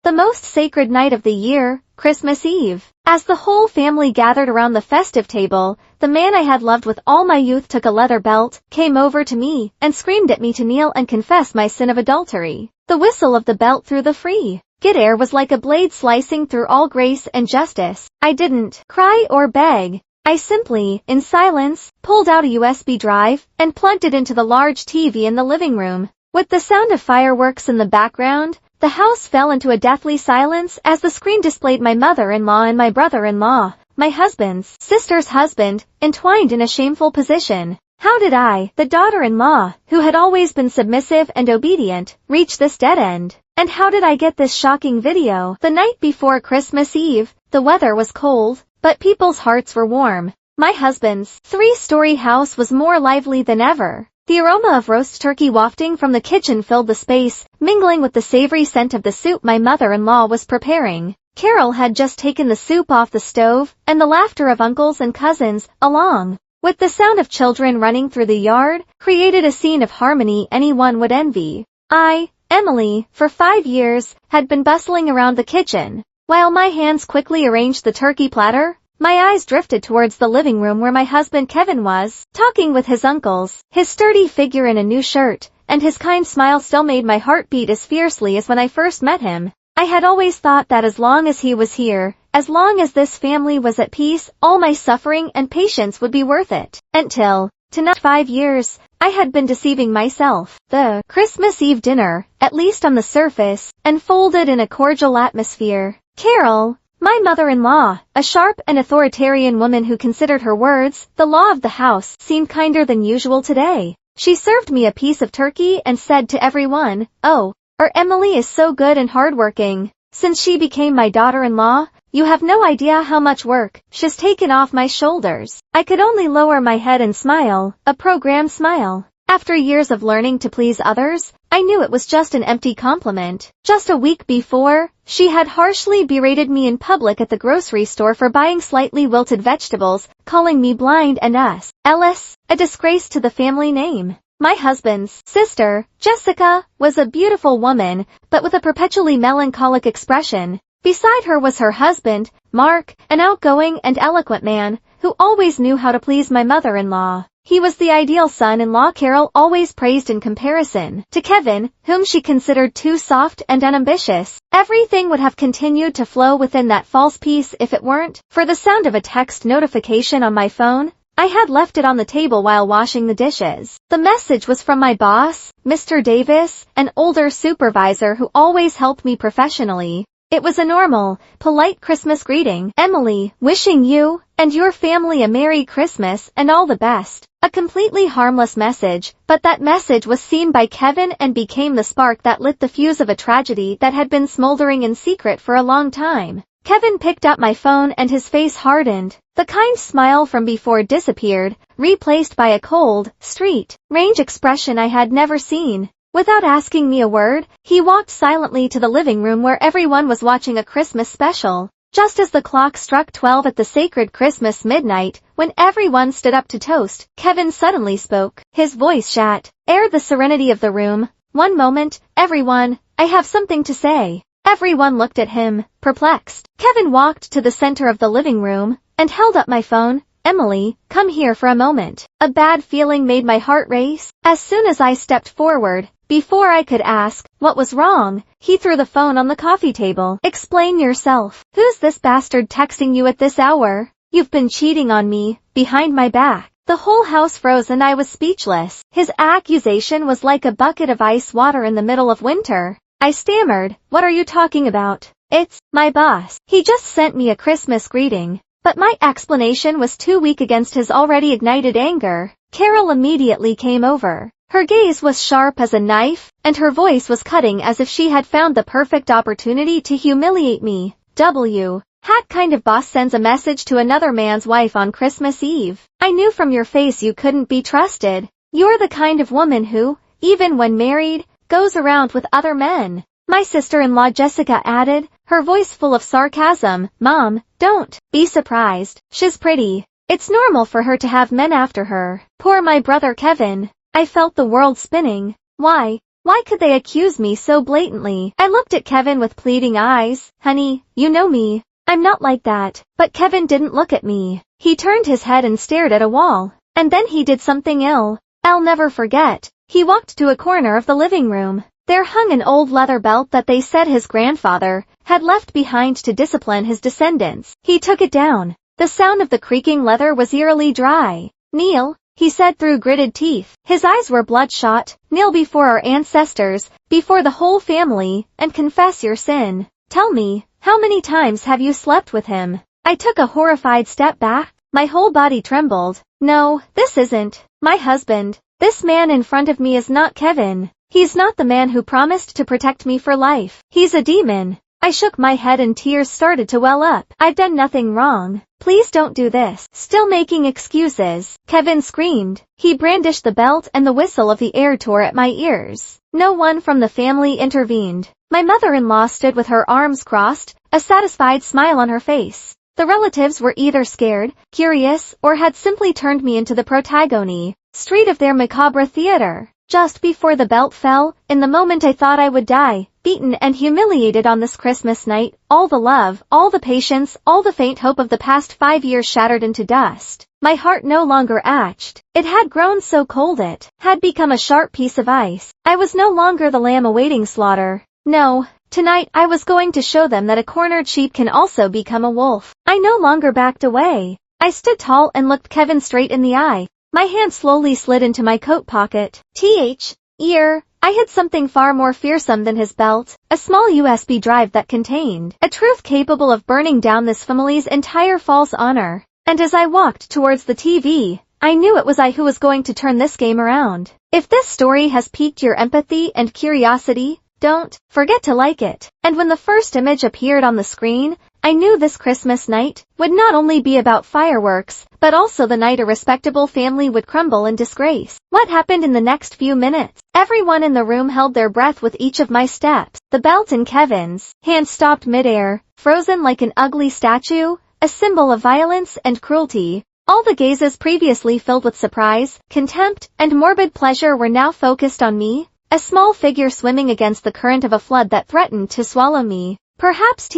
The most sacred night of the year, Christmas Eve. As the whole family gathered around the festive table, the man I had loved with all my youth took a leather belt, came over to me, and screamed at me to kneel and confess my sin of adultery. The whistle of the belt through the free good air was like a blade slicing through all grace and justice. I didn't cry or beg. I simply, in silence, pulled out a USB drive and plugged it into the large TV in the living room. With the sound of fireworks in the background, the house fell into a deathly silence as the screen displayed my mother-in-law and my brother-in-law, my husband's sister's husband, entwined in a shameful position. How did I, the daughter-in-law, who had always been submissive and obedient, reach this dead end? And how did I get this shocking video? The night before Christmas Eve, the weather was cold, but people's hearts were warm. My husband's three-story house was more lively than ever. The aroma of roast turkey wafting from the kitchen filled the space, mingling with the savory scent of the soup my mother-in-law was preparing. Carol had just taken the soup off the stove, and the laughter of uncles and cousins, along with the sound of children running through the yard, created a scene of harmony anyone would envy. I, Emily, for 5 years, had been bustling around the kitchen. While my hands quickly arranged the turkey platter, my eyes drifted towards the living room where my husband Kevin was, talking with his uncles. His sturdy figure in a new shirt, and his kind smile still made my heart beat as fiercely as when I first met him. I had always thought that as long as he was here, as long as this family was at peace, all my suffering and patience would be worth it. Until, tonight, 5 years, I had been deceiving myself. The Christmas Eve dinner, at least on the surface, unfolded in a cordial atmosphere. Carol, my mother-in-law, a sharp and authoritarian woman who considered her words the law of the house, seemed kinder than usual today. She served me a piece of turkey and said to everyone, "Oh, our Emily is so good and hardworking. Since she became my daughter-in-law, you have no idea how much work she's taken off my shoulders." I could only lower my head and smile, a programmed smile. After years of learning to please others, I knew it was just an empty compliment. Just a week before, she had harshly berated me in public at the grocery store for buying slightly wilted vegetables, calling me blind and Ellis, a disgrace to the family name. My husband's sister, Jessica, was a beautiful woman, but with a perpetually melancholic expression. Beside her was her husband, Mark, an outgoing and eloquent man, who always knew how to please my mother-in-law. He was the ideal son-in-law Carol always praised in comparison to Kevin, whom she considered too soft and unambitious. Everything would have continued to flow within that false peace if it weren't for the sound of a text notification on my phone. I had left it on the table while washing the dishes. The message was from my boss, Mr. Davis, an older supervisor who always helped me professionally. It was a normal, polite Christmas greeting. "Emily, wishing you and your family a Merry Christmas and all the best." A completely harmless message, but that message was seen by Kevin and became the spark that lit the fuse of a tragedy that had been smoldering in secret for a long time. Kevin picked up my phone and his face hardened. The kind smile from before disappeared, replaced by a cold, street-range expression I had never seen. Without asking me a word, he walked silently to the living room where everyone was watching a Christmas special. Just as the clock struck 12 at the sacred Christmas midnight, when everyone stood up to toast, Kevin suddenly spoke. His voice shattered the serenity of the room. "One moment, everyone, I have something to say." Everyone looked at him, perplexed. Kevin walked to the center of the living room and held up my phone. "Emily, come here for a moment." A bad feeling made my heart race. As soon as I stepped forward, before I could ask what was wrong, he threw the phone on the coffee table. "Explain yourself. Who's this bastard texting you at this hour? You've been cheating on me, behind my back." The whole house froze and I was speechless. His accusation was like a bucket of ice water in the middle of winter. I stammered, "What are you talking about?" "It's my boss. He just sent me a Christmas greeting." But my explanation was too weak against his already ignited anger. Carol immediately came over. Her gaze was sharp as a knife, and her voice was cutting as if she had found the perfect opportunity to humiliate me. What kind of boss sends a message to another man's wife on Christmas Eve? I knew from your face you couldn't be trusted. You're the kind of woman who, even when married, goes around with other men. My sister-in-law Jessica added, her voice full of sarcasm. "Mom, don't be surprised. She's pretty. It's normal for her to have men after her." Poor my brother Kevin. I felt the world spinning. Why Why could they accuse me so blatantly? I looked at Kevin with pleading eyes. Honey, you know me. I'm not like that. But Kevin didn't look at me. He turned his head and stared at a wall. And then he did something I'll never forget. He walked to a corner of the living room. There hung an old leather belt that they said his grandfather had left behind to discipline his descendants. He took it down. The sound of the creaking leather was eerily dry. Kneel, he said through gritted teeth. His eyes were bloodshot. Kneel before our ancestors, before the whole family, and confess your sin. Tell me, how many times have you slept with him? I took a horrified step back. My whole body trembled. No, this isn't my husband. This man in front of me is not Kevin. He's not the man who promised to protect me for life. He's a demon. I shook my head and tears started to well up. I've done nothing wrong. Please don't do this. Still making excuses, Kevin screamed. He brandished the belt and the whistle of the air tore at my ears. No one from the family intervened. My mother-in-law stood with her arms crossed, a satisfied smile on her face. The relatives were either scared, curious, or had simply turned me into the protagonist street of their macabre theater. Just before the belt fell, in the moment I thought I would die, beaten and humiliated on this Christmas night, all the love, all the patience, all the faint hope of the past 5 years shattered into dust. My heart no longer ached. It had grown so cold it had become a sharp piece of ice. I was no longer the lamb awaiting slaughter. No, tonight I was going to show them that a cornered sheep can also become a wolf. I no longer backed away. I stood tall and looked Kevin straight in the eye. My hand slowly slid into my coat pocket. I hid something far more fearsome than his belt, a small USB drive that contained a truth capable of burning down this family's entire false honor. And as I walked towards the TV, I knew it was I who was going to turn this game around. If this story has piqued your empathy and curiosity, don't forget to like it. And when the first image appeared on the screen, I knew this Christmas night would not only be about fireworks, but also the night a respectable family would crumble in disgrace. What happened in the next few minutes? Everyone in the room held their breath with each of my steps. The belt in Kevin's hand stopped midair, frozen like an ugly statue, a symbol of violence and cruelty. All the gazes previously filled with surprise, contempt, and morbid pleasure were now focused on me, a small figure swimming against the current of a flood that threatened to swallow me. Perhaps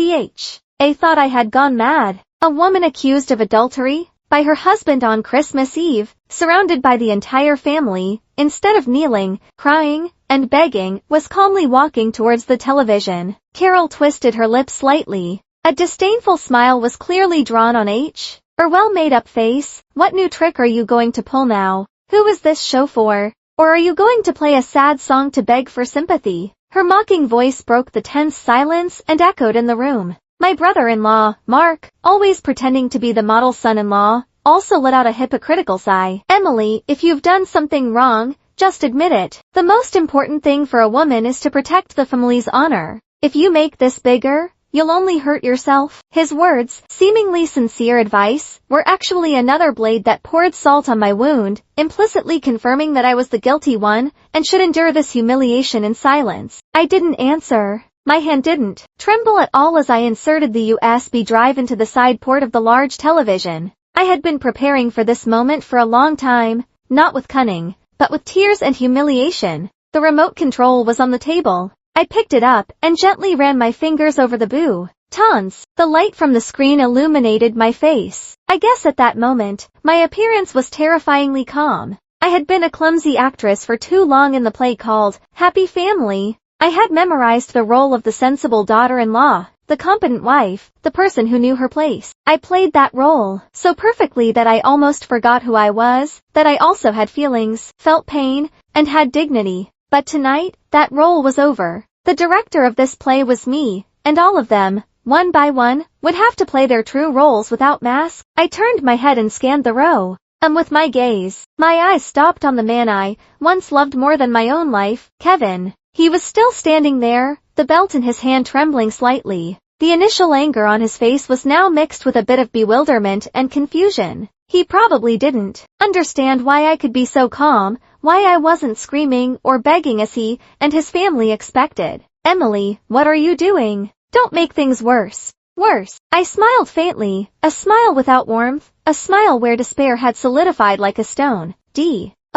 I thought I had gone mad. A woman accused of adultery by her husband on Christmas Eve, surrounded by the entire family, instead of kneeling, crying, and begging, was calmly walking towards the television. Carol twisted her lips slightly. A disdainful smile was clearly drawn on her well-made-up face. What new trick are you going to pull now? Who is this show for? Or are you going to play a sad song to beg for sympathy? Her mocking voice broke the tense silence and echoed in the room. My brother-in-law, Mark, always pretending to be the model son-in-law, also let out a hypocritical sigh. Emily, if you've done something wrong, just admit it. The most important thing for a woman is to protect the family's honor. If you make this bigger, you'll only hurt yourself. His words, seemingly sincere advice, were actually another blade that poured salt on my wound, implicitly confirming that I was the guilty one, and should endure this humiliation in silence. I didn't answer. My hand didn't tremble at all as I inserted the USB drive into the side port of the large television. I had been preparing for this moment for a long time, not with cunning, but with tears and humiliation. The remote control was on the table. I picked it up and gently ran my fingers over the buttons. The light from the screen illuminated my face. I guess at that moment, my appearance was terrifyingly calm. I had been a clumsy actress for too long in the play called Happy Family. I had memorized the role of the sensible daughter-in-law, the competent wife, the person who knew her place. I played that role so perfectly that I almost forgot who I was, that I also had feelings, felt pain, and had dignity. But tonight, that role was over. The director of this play was me, and all of them, one by one, would have to play their true roles without masks. I turned my head and scanned the row. With my gaze, my eyes stopped on the man I once loved more than my own life, Kevin. He was still standing there, the belt in his hand trembling slightly. The initial anger on his face was now mixed with a bit of bewilderment and confusion. He probably didn't understand why I could be so calm, why I wasn't screaming or begging as he and his family expected. Emily, what are you doing? Don't make things worse. Worse. I smiled faintly, a smile without warmth, a smile where despair had solidified like a stone.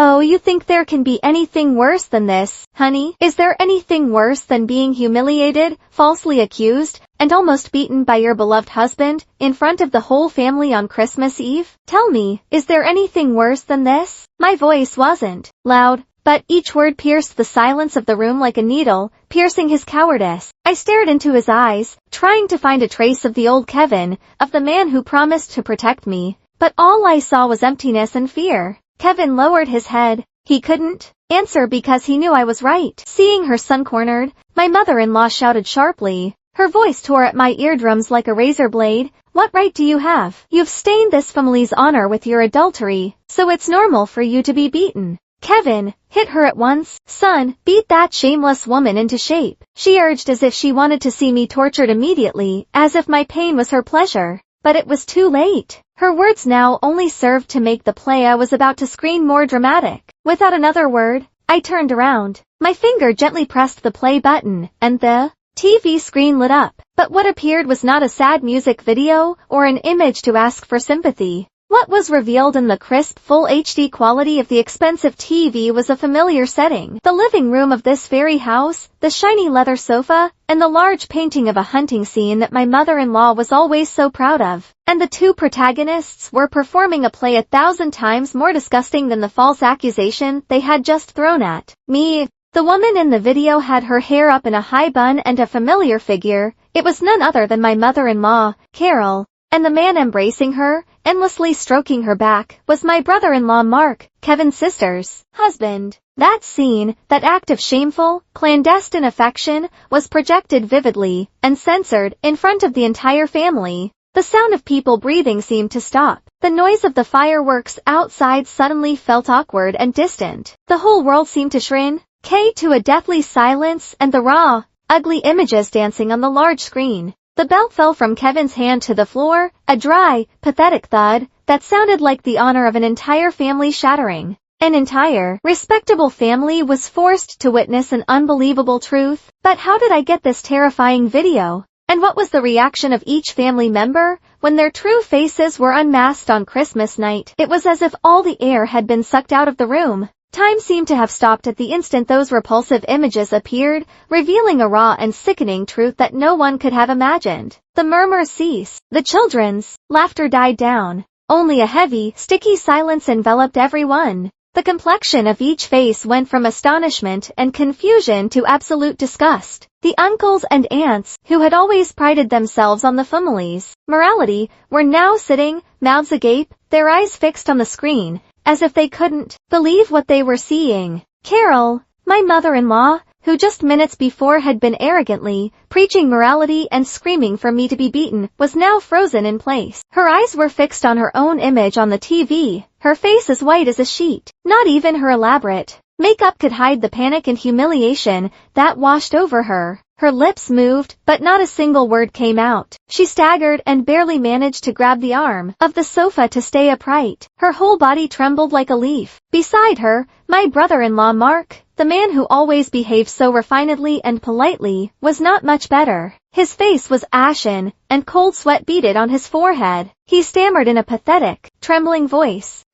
Oh, you think there can be anything worse than this, honey? Is there anything worse than being humiliated, falsely accused, and almost beaten by your beloved husband, in front of the whole family on Christmas Eve? Tell me, is there anything worse than this? My voice wasn't loud, but each word pierced the silence of the room like a needle, piercing his cowardice. I stared into his eyes, trying to find a trace of the old Kevin, of the man who promised to protect me, but all I saw was emptiness and fear. Kevin lowered his head. He couldn't answer because he knew I was right. Seeing her son cornered, my mother-in-law shouted sharply. Her voice tore at my eardrums like a razor blade. What right do you have? You've stained this family's honor with your adultery, so it's normal for you to be beaten. Kevin, hit her at once. Son, beat that shameless woman into shape. She urged as if she wanted to see me tortured immediately, as if my pain was her pleasure. But it was too late. Her words now only served to make the play I was about to screen more dramatic. Without another word, I turned around. My finger gently pressed the play button, and the TV screen lit up. But what appeared was not a sad music video, or an image to ask for sympathy. What was revealed in the crisp full HD quality of the expensive TV was a familiar setting. The living room of this very house, the shiny leather sofa, and the large painting of a hunting scene that my mother-in-law was always so proud of. And the two protagonists were performing a play 1,000 times more disgusting than the false accusation they had just thrown at me. The woman in the video had her hair up in a high bun and a familiar figure. It was none other than my mother-in-law, Carol. And the man embracing her, endlessly stroking her back, was my brother-in-law Mark, Kevin's sister's husband. That scene, that act of shameful, clandestine affection, was projected vividly, and censored, in front of the entire family. The sound of people breathing seemed to stop. The noise of the fireworks outside suddenly felt awkward and distant. The whole world seemed to shrink to a deathly silence, and the raw, ugly images dancing on the large screen. The belt fell from Kevin's hand to the floor, a dry, pathetic thud that sounded like the honor of an entire family shattering. An entire, respectable family was forced to witness an unbelievable truth. But how did I get this terrifying video? And what was the reaction of each family member when their true faces were unmasked on Christmas night? It was as if all the air had been sucked out of the room. Time seemed to have stopped at the instant those repulsive images appeared, revealing a raw and sickening truth that no one could have imagined. The murmurs ceased. The children's laughter died down. Only a heavy, sticky silence enveloped everyone. The complexion of each face went from astonishment and confusion to absolute disgust. The uncles and aunts, who had always prided themselves on the family's morality, were now sitting, mouths agape, their eyes fixed on the screen, as if they couldn't believe what they were seeing. Carol, my mother-in-law, who just minutes before had been arrogantly preaching morality and screaming for me to be beaten, was now frozen in place. Her eyes were fixed on her own image on the TV, her face as white as a sheet. Not even her elaborate makeup could hide the panic and humiliation that washed over her. Her lips moved, but not a single word came out. She staggered and barely managed to grab the arm of the sofa to stay upright. Her whole body trembled like a leaf. Beside her, my brother-in-law Mark, the man who always behaved so refinedly and politely, was not much better. His face was ashen, and cold sweat beaded on his forehead. He stammered in a pathetic, trembling voice,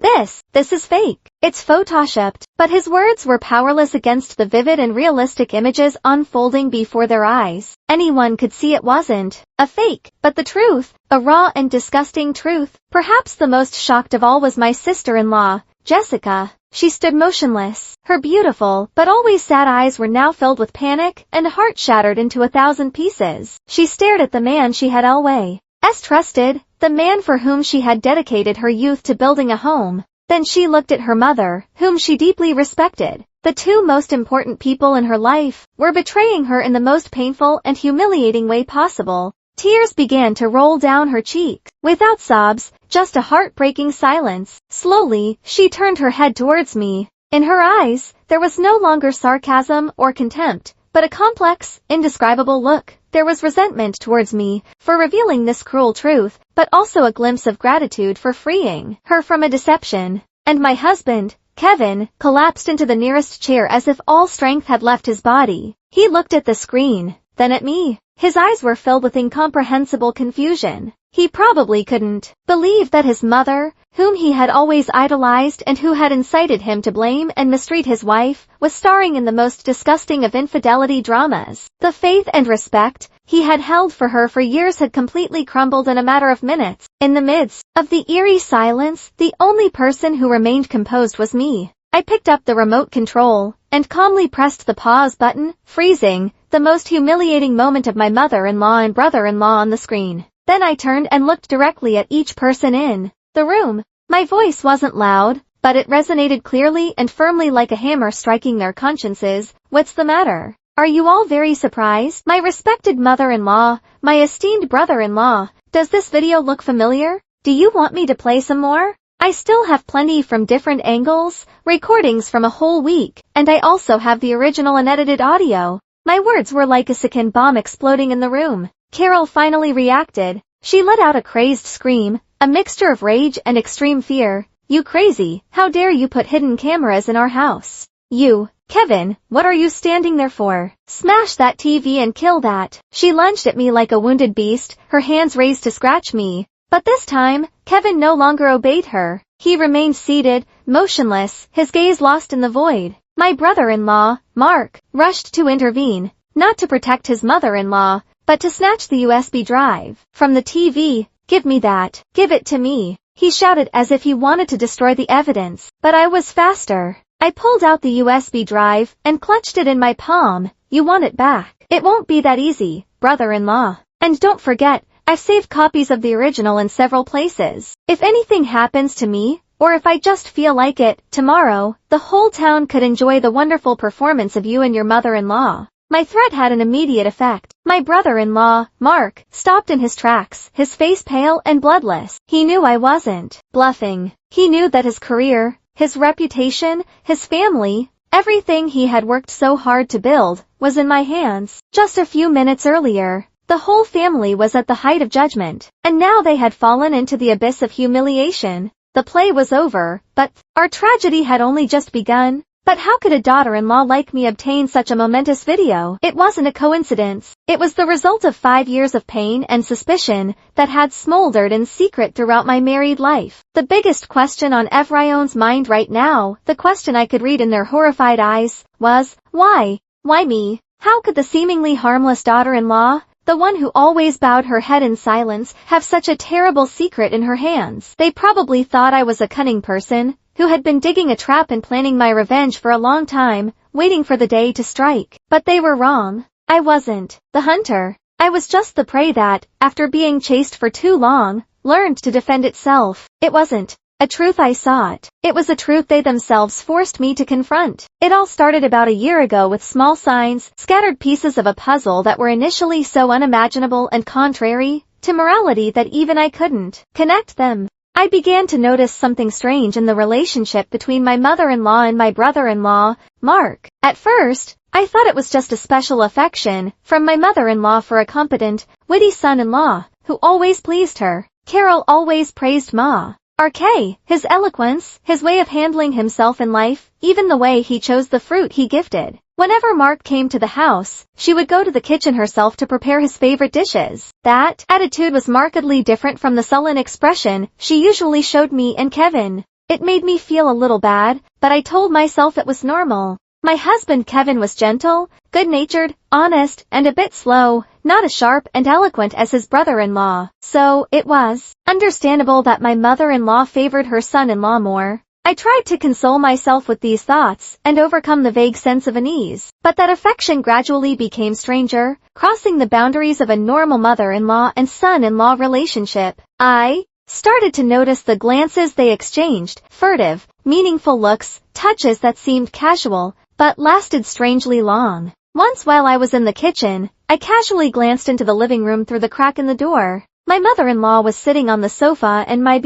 This is fake. It's photoshopped." But his words were powerless against the vivid and realistic images unfolding before their eyes. Anyone could see it wasn't a fake, but the truth, a raw and disgusting truth. Perhaps the most shocked of all was my sister-in-law, Jessica. She stood motionless. Her beautiful, but always sad eyes were now filled with panic, and heart shattered into 1,000 pieces. She stared at the man she had always trusted, the man for whom she had dedicated her youth to building a home. Then she looked at her mother, whom she deeply respected. The two most important people in her life were betraying her in the most painful and humiliating way possible. Tears began to roll down her cheek. Without sobs, just a heartbreaking silence. Slowly, she turned her head towards me. In her eyes, there was no longer sarcasm or contempt, but a complex, indescribable look. There was resentment towards me for revealing this cruel truth, but also a glimpse of gratitude for freeing her from a deception. And my husband, Kevin, collapsed into the nearest chair as if all strength had left his body. He looked at the screen, then at me. His eyes were filled with incomprehensible confusion. He probably couldn't believe that his mother, whom he had always idolized and who had incited him to blame and mistreat his wife, was starring in the most disgusting of infidelity dramas. The faith and respect he had held for her for years had completely crumbled in a matter of minutes. In the midst of the eerie silence, the only person who remained composed was me. I picked up the remote control and calmly pressed the pause button, freezing the most humiliating moment of my mother-in-law and brother-in-law on the screen. Then I turned and looked directly at each person in the room. My voice wasn't loud, but it resonated clearly and firmly like a hammer striking their consciences. What's the matter? Are you all very surprised? My respected mother-in-law, my esteemed brother-in-law, does this video look familiar? Do you want me to play some more? I still have plenty from different angles, recordings from a whole week, and I also have the original unedited audio. My words were like a second bomb exploding in the room. Carol finally reacted. She let out a crazed scream, a mixture of rage and extreme fear. You crazy, how dare you put hidden cameras in our house? You, Kevin, what are you standing there for? Smash that TV and kill that. She lunged at me like a wounded beast, her hands raised to scratch me. But this time, Kevin no longer obeyed her. He remained seated, motionless, his gaze lost in the void. My brother-in-law, Mark, rushed to intervene, not to protect his mother-in-law, but to snatch the USB drive from the TV. Give me that. Give it to me. He shouted as if he wanted to destroy the evidence, but I was faster. I pulled out the USB drive and clutched it in my palm. You want it back? It won't be that easy, brother-in-law. And don't forget, I've saved copies of the original in several places. If anything happens to me, or if I just feel like it, tomorrow, the whole town could enjoy the wonderful performance of you and your mother-in-law. My threat had an immediate effect. My brother-in-law, Mark, stopped in his tracks, his face pale and bloodless. He knew I wasn't bluffing. He knew that his career, his reputation, his family, everything he had worked so hard to build, was in my hands. Just a few minutes earlier, the whole family was at the height of judgment, and now they had fallen into the abyss of humiliation. The play was over, but our tragedy had only just begun. But how could a daughter-in-law like me obtain such a momentous video? It wasn't a coincidence. It was the result of 5 years of pain and suspicion that had smoldered in secret throughout my married life. The biggest question on everyone's mind right now, the question I could read in their horrified eyes, was, why? Why me? How could the seemingly harmless daughter-in-law, the one who always bowed her head in silence, have such a terrible secret in her hands? They probably thought I was a cunning person, who had been digging a trap and planning my revenge for a long time, waiting for the day to strike. But they were wrong. I wasn't the hunter. I was just the prey that, after being chased for too long, learned to defend itself. It wasn't a truth I sought. It was a truth they themselves forced me to confront. It all started about a year ago with small signs, scattered pieces of a puzzle that were initially so unimaginable and contrary to morality that even I couldn't connect them. I began to notice something strange in the relationship between my mother-in-law and my brother-in-law, Mark. At first, I thought it was just a special affection from my mother-in-law for a competent, witty son-in-law, who always pleased her. Carol always praised RK, his eloquence, his way of handling himself in life, even the way he chose the fruit he gifted. Whenever Mark came to the house, she would go to the kitchen herself to prepare his favorite dishes. That attitude was markedly different from the sullen expression she usually showed me and Kevin. It made me feel a little bad, but I told myself it was normal. My husband Kevin was gentle, good-natured, honest, and a bit slow, not as sharp and eloquent as his brother-in-law. So, it was understandable that my mother-in-law favored her son-in-law more. I tried to console myself with these thoughts and overcome the vague sense of unease, but that affection gradually became stranger, crossing the boundaries of a normal mother-in-law and son-in-law relationship. I started to notice the glances they exchanged, furtive, meaningful looks, touches that seemed casual, but lasted strangely long. Once while I was in the kitchen, I casually glanced into the living room through the crack in the door. My mother-in-law was sitting on the sofa and my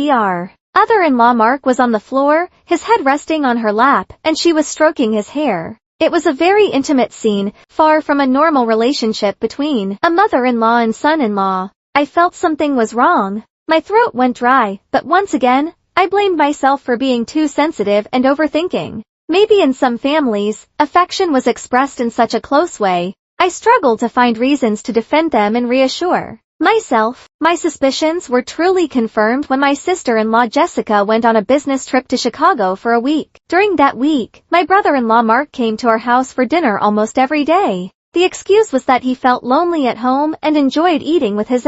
brother-in-law Mark was on the floor, his head resting on her lap, and she was stroking his hair. It was a very intimate scene, far from a normal relationship between a mother-in-law and son-in-law. I felt something was wrong. My throat went dry, but once again, I blamed myself for being too sensitive and overthinking. Maybe in some families, affection was expressed in such a close way. I struggled to find reasons to defend them and reassure myself. My suspicions were truly confirmed when my sister-in-law Jessica went on a business trip to Chicago for a week. During that week, my brother-in-law Mark came to our house for dinner almost every day. The excuse was that he felt lonely at home and enjoyed eating with his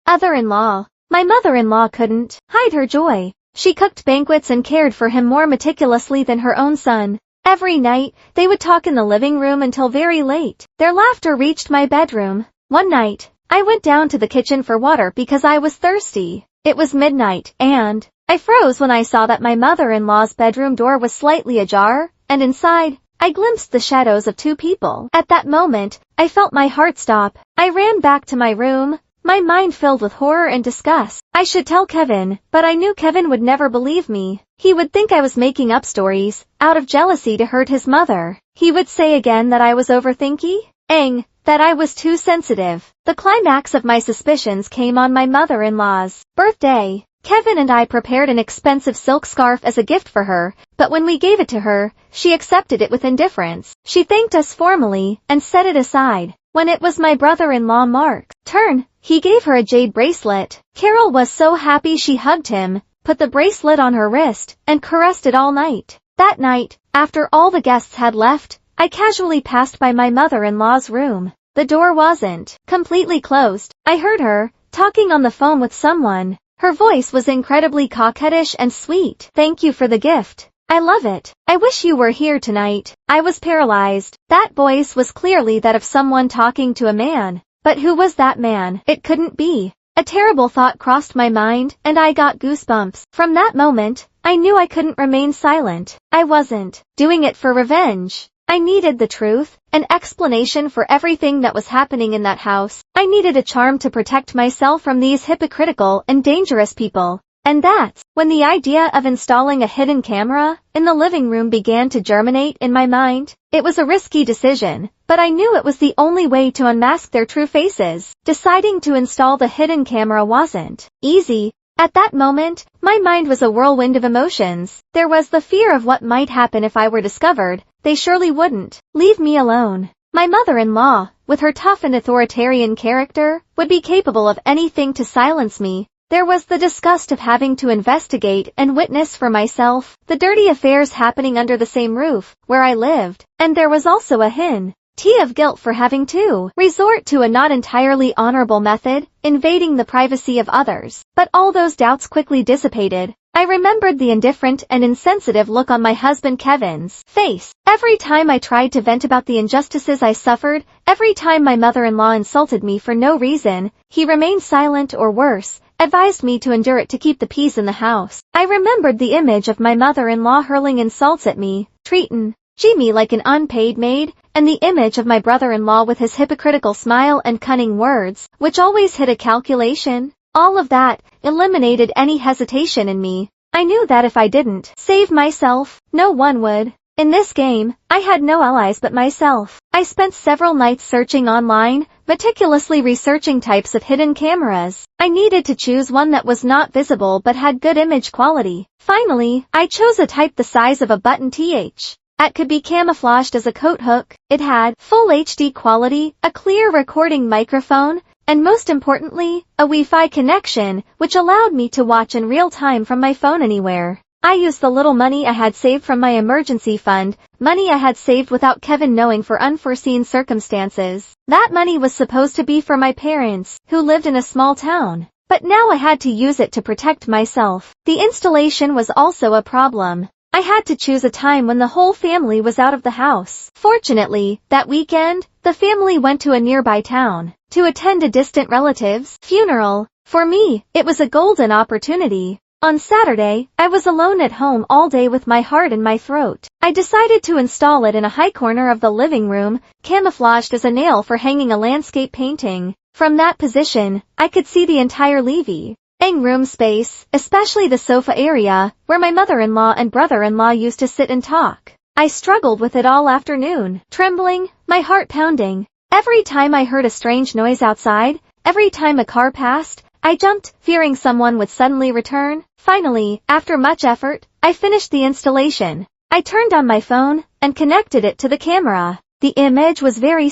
other-in-law. My mother-in-law couldn't hide her joy. She cooked banquets and cared for him more meticulously than her own son. Every night, they would talk in the living room until very late. Their laughter reached my bedroom. One night, I went down to the kitchen for water because I was thirsty. It was midnight, and I froze when I saw that my mother-in-law's bedroom door was slightly ajar, and inside, I glimpsed the shadows of two people. At that moment, I felt my heart stop. I ran back to my room, my mind filled with horror and disgust. I should tell Kevin, but I knew Kevin would never believe me. He would think I was making up stories, out of jealousy to hurt his mother. He would say again that I was overthinking, that I was too sensitive. The climax of my suspicions came on my mother-in-law's birthday. Kevin and I prepared an expensive silk scarf as a gift for her, but when we gave it to her, she accepted it with indifference. She thanked us formally and set it aside. When it was my brother-in-law Mark's turn, he gave her a jade bracelet. Carol was so happy she hugged him, put the bracelet on her wrist, and caressed it all night. That night, after all the guests had left, I casually passed by my mother-in-law's room. The door wasn't completely closed. I heard her talking on the phone with someone. Her voice was incredibly coquettish and sweet. "Thank you for the gift. I love it. I wish you were here tonight." I was paralyzed. That voice was clearly that of someone talking to a man. But who was that man? It couldn't be. A terrible thought crossed my mind, and I got goosebumps. From that moment, I knew I couldn't remain silent. I wasn't doing it for revenge. I needed the truth, an explanation for everything that was happening in that house. I needed a charm to protect myself from these hypocritical and dangerous people. And that's when the idea of installing a hidden camera in the living room began to germinate in my mind. It was a risky decision, but I knew it was the only way to unmask their true faces. Deciding to install the hidden camera wasn't easy. At that moment, my mind was a whirlwind of emotions. There was the fear of what might happen if I were discovered. They surely wouldn't leave me alone. My mother-in-law, with her tough and authoritarian character, would be capable of anything to silence me. There was the disgust of having to investigate and witness for myself the dirty affairs happening under the same roof where I lived, and there was also a hint of guilt for having to resort to a not entirely honorable method, invading the privacy of others. But all those doubts quickly dissipated. I remembered the indifferent and insensitive look on my husband Kevin's face. Every time I tried to vent about the injustices I suffered, every time my mother-in-law insulted me for no reason, he remained silent or worse, advised me to endure it to keep the peace in the house. I remembered the image of my mother-in-law hurling insults at me, treating me like an unpaid maid, and the image of my brother-in-law with his hypocritical smile and cunning words, which always hid a calculation. All of that eliminated any hesitation in me. I knew that if I didn't save myself, no one would. In this game, I had no allies but myself. I spent several nights searching online, meticulously researching types of hidden cameras. I needed to choose one that was not visible but had good image quality. Finally, I chose a type the size of a button that could be camouflaged as a coat hook. It had full HD quality, a clear recording microphone, and most importantly, a Wi-Fi connection, which allowed me to watch in real time from my phone anywhere. I used the little money I had saved from my emergency fund, money I had saved without Kevin knowing for unforeseen circumstances. That money was supposed to be for my parents, who lived in a small town. But now I had to use it to protect myself. The installation was also a problem. I had to choose a time when the whole family was out of the house. Fortunately, that weekend, the family went to a nearby town to attend a distant relative's funeral. For me, it was a golden opportunity. On Saturday, I was alone at home all day with my heart in my throat. I decided to install it in a high corner of the living room, camouflaged as a nail for hanging a landscape painting. From that position, I could see the entire living room space, especially the sofa area, where my mother-in-law and brother-in-law used to sit and talk. I struggled with it all afternoon, trembling, my heart pounding. Every time I heard a strange noise outside, every time a car passed, I jumped, fearing someone would suddenly return. Finally, after much effort, I finished the installation. I turned on my phone and connected it to the camera. The image was very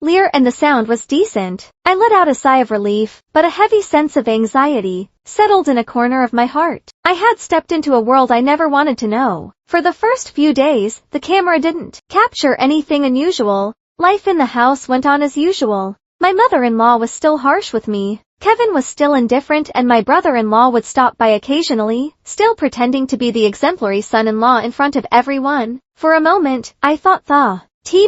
clear and the sound was decent. I let out a sigh of relief, but a heavy sense of anxiety settled in a corner of my heart. I had stepped into a world I never wanted to know. For the first few days, the camera didn't capture anything unusual. Life in the house went on as usual. My mother-in-law was still harsh with me. Kevin was still indifferent and my brother-in-law would stop by occasionally, still pretending to be the exemplary son-in-law in front of everyone. For a moment, I thought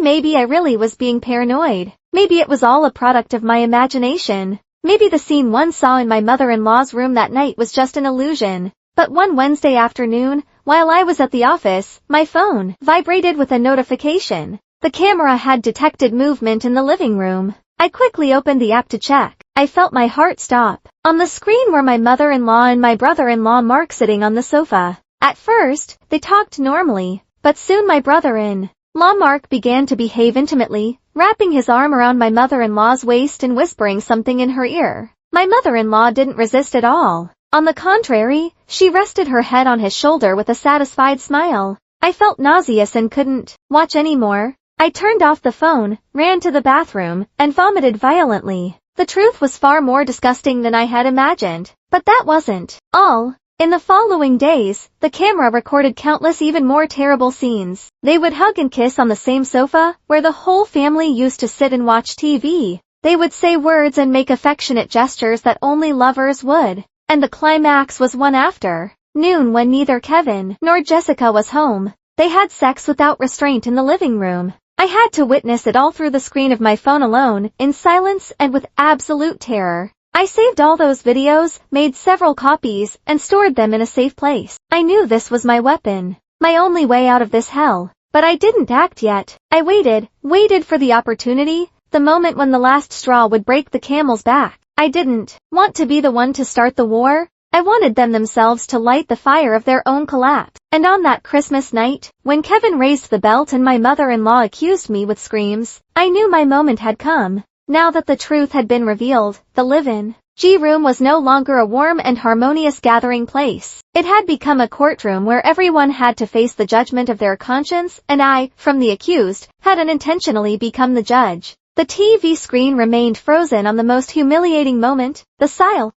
maybe I really was being paranoid. Maybe it was all a product of my imagination. Maybe the scene one saw in my mother-in-law's room that night was just an illusion. But one Wednesday afternoon, while I was at the office, my phone vibrated with a notification. The camera had detected movement in the living room. I quickly opened the app to check. I felt my heart stop. On the screen were my mother-in-law and my brother-in-law Mark sitting on the sofa. At first, they talked normally, but soon my brother-in-law Mark began to behave intimately, wrapping his arm around my mother-in-law's waist and whispering something in her ear. My mother-in-law didn't resist at all. On the contrary, she rested her head on his shoulder with a satisfied smile. I felt nauseous and couldn't watch anymore. I turned off the phone, ran to the bathroom, and vomited violently. The truth was far more disgusting than I had imagined. But that wasn't all. In the following days, the camera recorded countless even more terrible scenes. They would hug and kiss on the same sofa, where the whole family used to sit and watch TV. They would say words and make affectionate gestures that only lovers would. And the climax was one afternoon when neither Kevin nor Jessica was home. They had sex without restraint in the living room. I had to witness it all through the screen of my phone alone, in silence and with absolute terror. I saved all those videos, made several copies, and stored them in a safe place. I knew this was my weapon, my only way out of this hell. But I didn't act yet. I waited for the opportunity, the moment when the last straw would break the camel's back. I didn't want to be the one to start the war. I wanted them themselves to light the fire of their own collapse. And on that Christmas night, when Kevin raised the belt and my mother-in-law accused me with screams, I knew my moment had come. Now that the truth had been revealed, the live-in room was no longer a warm and harmonious gathering place. It had become a courtroom where everyone had to face the judgment of their conscience, and I, from the accused, had unintentionally become the judge. The TV screen remained frozen on the most humiliating moment. The silence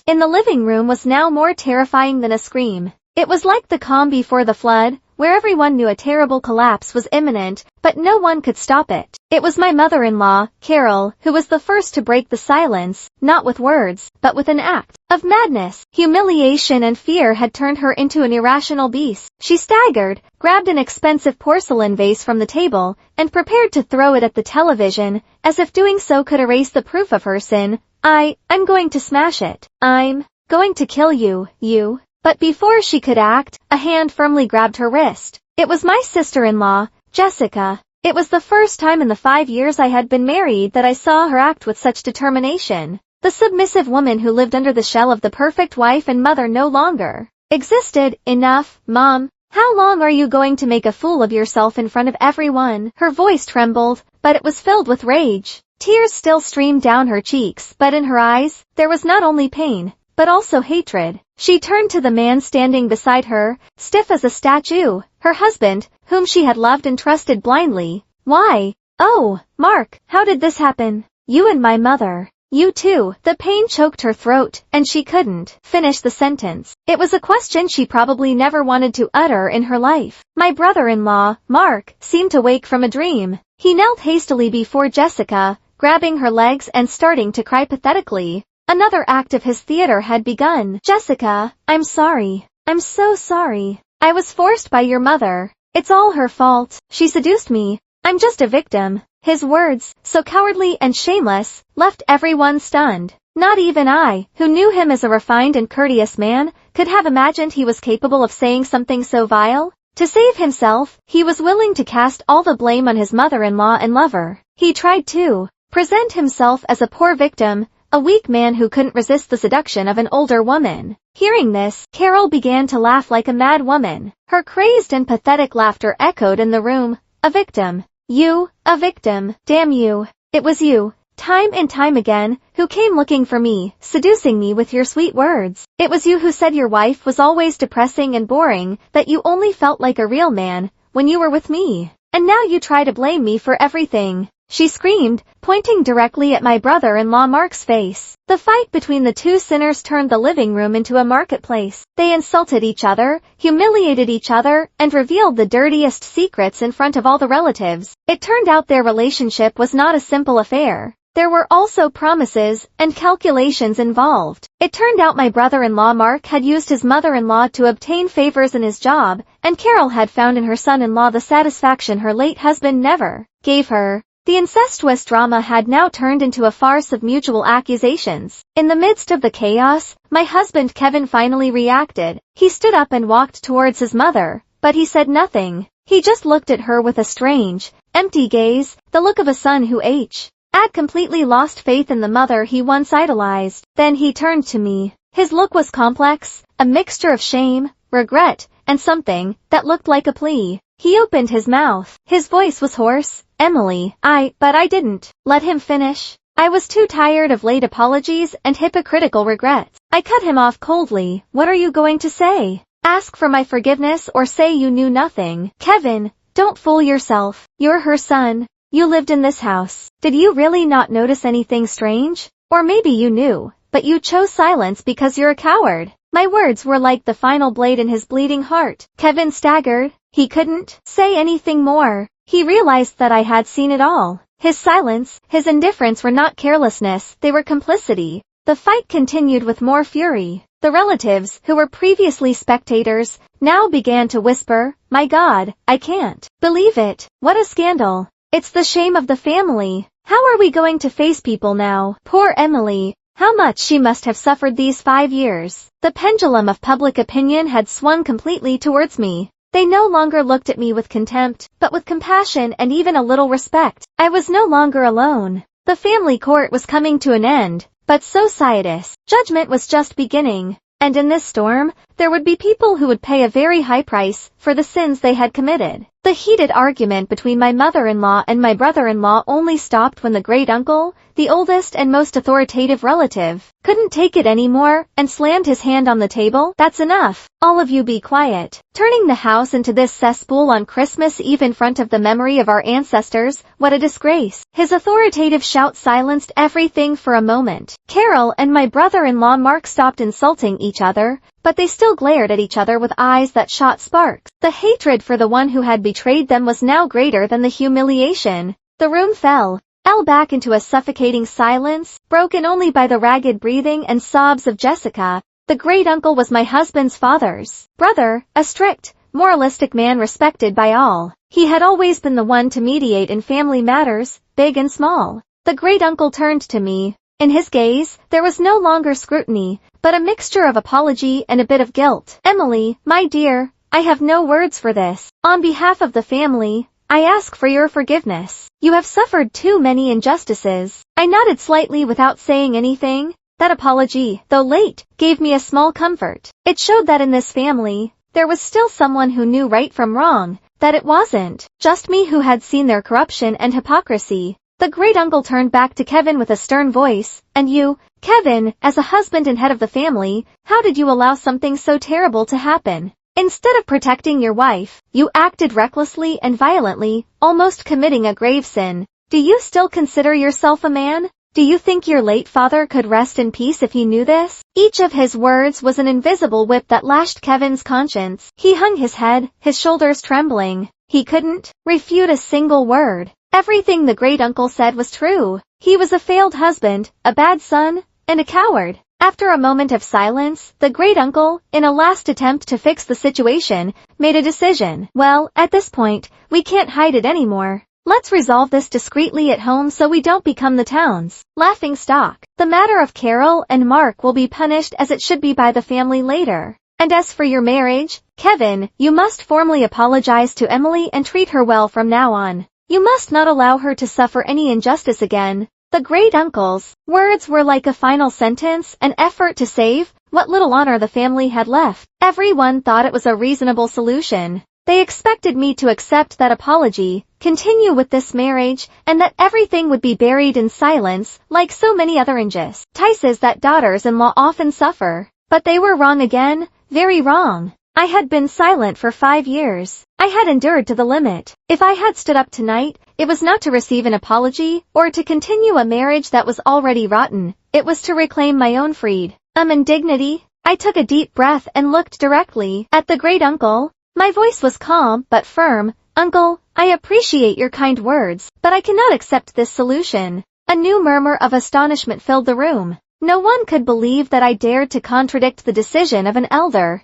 in the living room was now more terrifying than a scream. It was like the calm before the flood, where everyone knew a terrible collapse was imminent, but no one could stop it. It was my mother-in-law, Carol, who was the first to break the silence, not with words, but with an act of madness. Humiliation and fear had turned her into an irrational beast. She staggered, grabbed an expensive porcelain vase from the table, and prepared to throw it at the television, as if doing so could erase the proof of her sin. I'm going to smash it. I'm going to kill you, you. But before she could act, a hand firmly grabbed her wrist. It was my sister-in-law, Jessica. It was the first time in the 5 years I had been married that I saw her act with such determination. The submissive woman who lived under the shell of the perfect wife and mother no longer existed. Enough, Mom. How long are you going to make a fool of yourself in front of everyone? Her voice trembled, but it was filled with rage. Tears still streamed down her cheeks, but in her eyes, there was not only pain, but also hatred. She turned to the man standing beside her, stiff as a statue, her husband, whom she had loved and trusted blindly. Why? Oh, Mark, how did this happen? You and my mother. You too. The pain choked her throat, and she couldn't finish the sentence. It was a question she probably never wanted to utter in her life. My brother-in-law, Mark, seemed to wake from a dream. He knelt hastily before Jessica, grabbing her legs and starting to cry pathetically. Another act of his theater had begun. Jessica, I'm sorry. I'm so sorry. I was forced by your mother. It's all her fault. She seduced me. I'm just a victim. His words, so cowardly and shameless, left everyone stunned. Not even I, who knew him as a refined and courteous man, could have imagined he was capable of saying something so vile. To save himself, he was willing to cast all the blame on his mother-in-law and lover. He tried to present himself as a poor victim, a weak man who couldn't resist the seduction of an older woman. Hearing this, Carol began to laugh like a mad woman. Her crazed and pathetic laughter echoed in the room. A victim. You, a victim. Damn you. It was you, time and time again, who came looking for me, seducing me with your sweet words. It was you who said your wife was always depressing and boring, that you only felt like a real man when you were with me. And now you try to blame me for everything. she screamed, pointing directly at my brother-in-law Mark's face. The fight between the two sinners turned the living room into a marketplace. They insulted each other, humiliated each other, and revealed the dirtiest secrets in front of all the relatives. It turned out their relationship was not a simple affair. There were also promises and calculations involved. It turned out my brother-in-law Mark had used his mother-in-law to obtain favors in his job, and Carol had found in her son-in-law the satisfaction her late husband never gave her. The incestuous drama had now turned into a farce of mutual accusations. In the midst of the chaos, my husband Kevin finally reacted. He stood up and walked towards his mother, but he said nothing. He just looked at her with a strange, empty gaze, the look of a son who had completely lost faith in the mother he once idolized. Then he turned to me. His look was complex, a mixture of shame, regret, and something that looked like a plea. He opened his mouth. His voice was hoarse. Emily, but I didn't let him finish. I was too tired of late apologies and hypocritical regrets. I cut him off coldly. What are you going to say? Ask for my forgiveness or say you knew nothing? Kevin, don't fool yourself. You're her son. You lived in this house. Did you really not notice anything strange? Or maybe you knew, but you chose silence because you're a coward. My words were like the final blade in his bleeding heart. Kevin staggered. He couldn't say anything more. He realized that I had seen it all. His silence, his indifference were not carelessness, they were complicity. The fight continued with more fury. The relatives, who were previously spectators, now began to whisper, "My God, I can't believe it. What a scandal. It's the shame of the family. How are we going to face people now?" Poor Emily. How much she must have suffered these 5 years. The pendulum of public opinion had swung completely towards me. They no longer looked at me with contempt, but with compassion and even a little respect. I was no longer alone. The family court was coming to an end, but society's judgment was just beginning. And in this storm, there would be people who would pay a very high price for the sins they had committed. The heated argument between my mother-in-law and my brother-in-law only stopped when the great-uncle, the oldest and most authoritative relative, couldn't take it anymore and slammed his hand on the table. "That's enough. All of you be quiet." Turning the house into this cesspool on Christmas Eve in front of the memory of our ancestors, what a disgrace. His authoritative shout silenced everything for a moment. Carol and my brother-in-law Mark stopped insulting each other, but they still glared at each other with eyes that shot sparks. The hatred for the one who had betrayed them was now greater than the humiliation. The room fell back into a suffocating silence, broken only by the ragged breathing and sobs of Jessica. The great-uncle was my husband's father's brother, a strict, moralistic man respected by all. He had always been the one to mediate in family matters, big and small. The great-uncle turned to me. In his gaze, there was no longer scrutiny, but a mixture of apology and a bit of guilt. "Emily, my dear, I have no words for this. On behalf of the family, I ask for your forgiveness. You have suffered too many injustices." I nodded slightly without saying anything. That apology, though late, gave me a small comfort. It showed that in this family, there was still someone who knew right from wrong, that it wasn't just me who had seen their corruption and hypocrisy. The great-uncle turned back to Kevin with a stern voice. "And you, Kevin, as a husband and head of the family, how did you allow something so terrible to happen? Instead of protecting your wife, you acted recklessly and violently, almost committing a grave sin. Do you still consider yourself a man? Do you think your late father could rest in peace if he knew this?" Each of his words was an invisible whip that lashed Kevin's conscience. He hung his head, his shoulders trembling. He couldn't refute a single word. Everything the great-uncle said was true. He was a failed husband, a bad son, and a coward. After a moment of silence, the great-uncle, in a last attempt to fix the situation, made a decision. "Well, at this point, we can't hide it anymore. Let's resolve this discreetly at home so we don't become the town's laughingstock. The matter of Carol and Mark will be punished as it should be by the family later. And as for your marriage, Kevin, you must formally apologize to Emily and treat her well from now on. You must not allow her to suffer any injustice again." The great-uncle's words were like a final sentence, an effort to save what little honor the family had left. Everyone thought it was a reasonable solution. They expected me to accept that apology, continue with this marriage, and that everything would be buried in silence, like so many other injustices that daughters-in-law often suffer. But they were wrong again, very wrong. I had been silent for 5 years. I had endured to the limit. If I had stood up tonight, it was not to receive an apology, or to continue a marriage that was already rotten. It was to reclaim my own freedom and dignity. I took a deep breath and looked directly at the great uncle. My voice was calm but firm. Uncle, I appreciate your kind words, but I cannot accept this solution. A new murmur of astonishment filled the room. No one could believe that I dared to contradict the decision of an elder.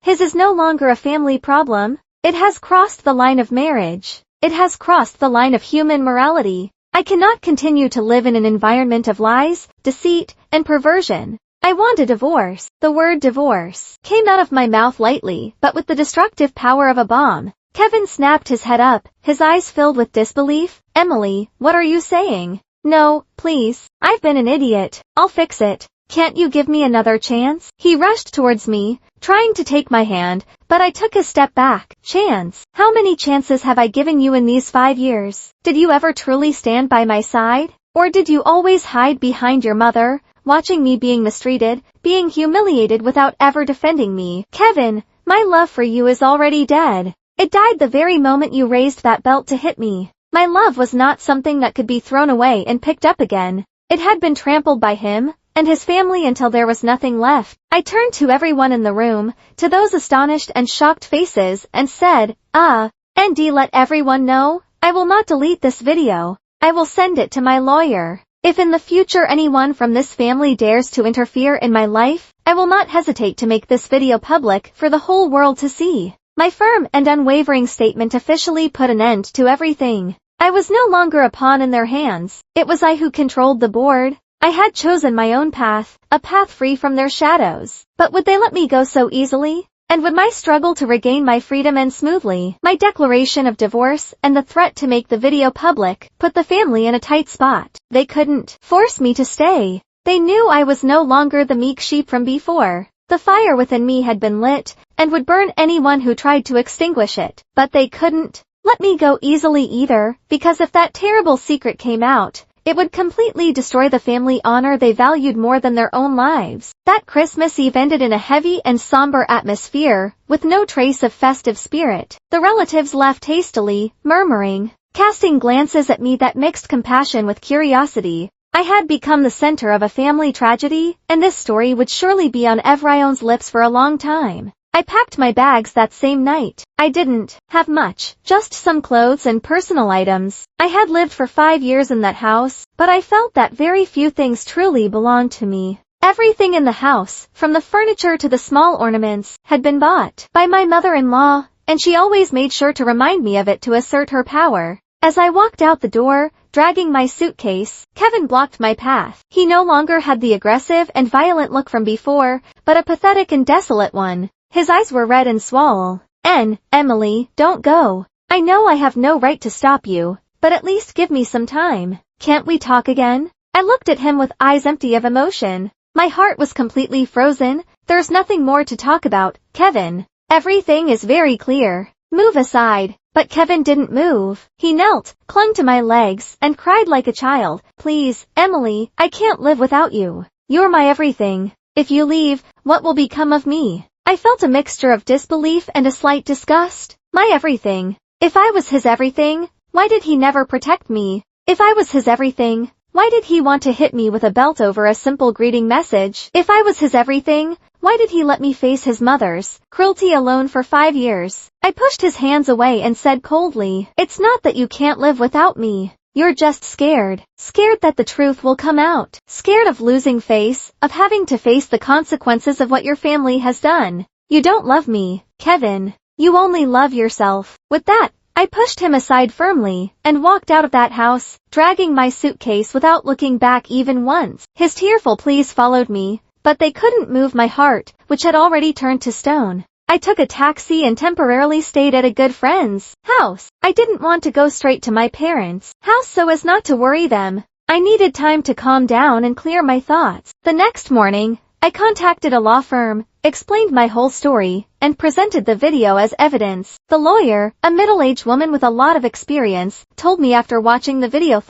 His is no longer a family problem. It has crossed the line of marriage. It has crossed the line of human morality. I cannot continue to live in an environment of lies, deceit, and perversion. I want a divorce. The word divorce came out of my mouth lightly, but with the destructive power of a bomb. Kevin snapped his head up, his eyes filled with disbelief. Emily, what are you saying? No, please. I've been an idiot. I'll fix it. Can't you give me another chance? He rushed towards me, trying to take my hand, but I took a step back. Chance? How many chances have I given you in these 5 years? Did you ever truly stand by my side? Or did you always hide behind your mother, watching me being mistreated, being humiliated without ever defending me? Kevin, my love for you is already dead. It died the very moment you raised that belt to hit me. My love was not something that could be thrown away and picked up again. It had been trampled by him and his family until there was nothing left. I turned to everyone in the room, to those astonished and shocked faces, and said, Andy, let everyone know, I will not delete this video. I will send it to my lawyer. If in the future anyone from this family dares to interfere in my life, I will not hesitate to make this video public for the whole world to see. My firm and unwavering statement officially put an end to everything. I was no longer a pawn in their hands. It was I who controlled the board. I had chosen my own path, a path free from their shadows. But would they let me go so easily? And would my struggle to regain my freedom end smoothly? My declaration of divorce and the threat to make the video public put the family in a tight spot. They couldn't force me to stay. They knew I was no longer the meek sheep from before. The fire within me had been lit, and would burn anyone who tried to extinguish it. But they couldn't let me go easily either, because if that terrible secret came out, it would completely destroy the family honor they valued more than their own lives. That Christmas Eve ended in a heavy and somber atmosphere, with no trace of festive spirit. The relatives left hastily, murmuring, casting glances at me that mixed compassion with curiosity. I had become the center of a family tragedy, and this story would surely be on everyone's lips for a long time. I packed my bags that same night. I didn't have much, just some clothes and personal items. I had lived for 5 years in that house, but I felt that very few things truly belonged to me. Everything in the house, from the furniture to the small ornaments, had been bought by my mother-in-law, and she always made sure to remind me of it to assert her power. As I walked out the door, dragging my suitcase, Kevin blocked my path. He no longer had the aggressive and violent look from before, but a pathetic and desolate one. His eyes were red and swollen. Emily, don't go. I know I have no right to stop you, but at least give me some time. Can't we talk again? I looked at him with eyes empty of emotion. My heart was completely frozen. There's nothing more to talk about, Kevin. Everything is very clear. Move aside. But Kevin didn't move. He knelt, clung to my legs, and cried like a child. Please, Emily, I can't live without you. You're my everything. If you leave, what will become of me? I felt a mixture of disbelief and a slight disgust. My everything. If I was his everything, why did he never protect me? If I was his everything, why did he want to hit me with a belt over a simple greeting message? If I was his everything, why did he let me face his mother's cruelty alone for 5 years? I pushed his hands away and said coldly, it's not that you can't live without me. You're just scared. Scared that the truth will come out. Scared of losing face, of having to face the consequences of what your family has done. You don't love me, Kevin. You only love yourself. With that, I pushed him aside firmly, and walked out of that house, dragging my suitcase without looking back even once. His tearful pleas followed me, but they couldn't move my heart, which had already turned to stone. I took a taxi and temporarily stayed at a good friend's house. I didn't want to go straight to my parents' house so as not to worry them. I needed time to calm down and clear my thoughts. The next morning, I contacted a law firm, explained my whole story, and presented the video as evidence. The lawyer, a middle-aged woman with a lot of experience, told me after watching the video,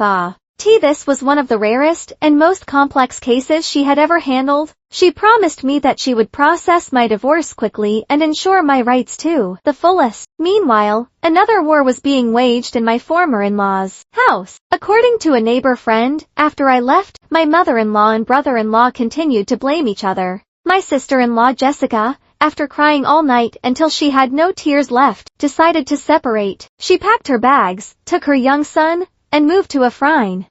This was one of the rarest and most complex cases she had ever handled. She promised me that she would process my divorce quickly and ensure my rights to the fullest. Meanwhile, another war was being waged in my former-in-law's house. According to a neighbor friend, after I left, my mother-in-law and brother-in-law continued to blame each other. My sister-in-law Jessica, after crying all night until she had no tears left, decided to separate. She packed her bags, took her young son, and moved to a friend's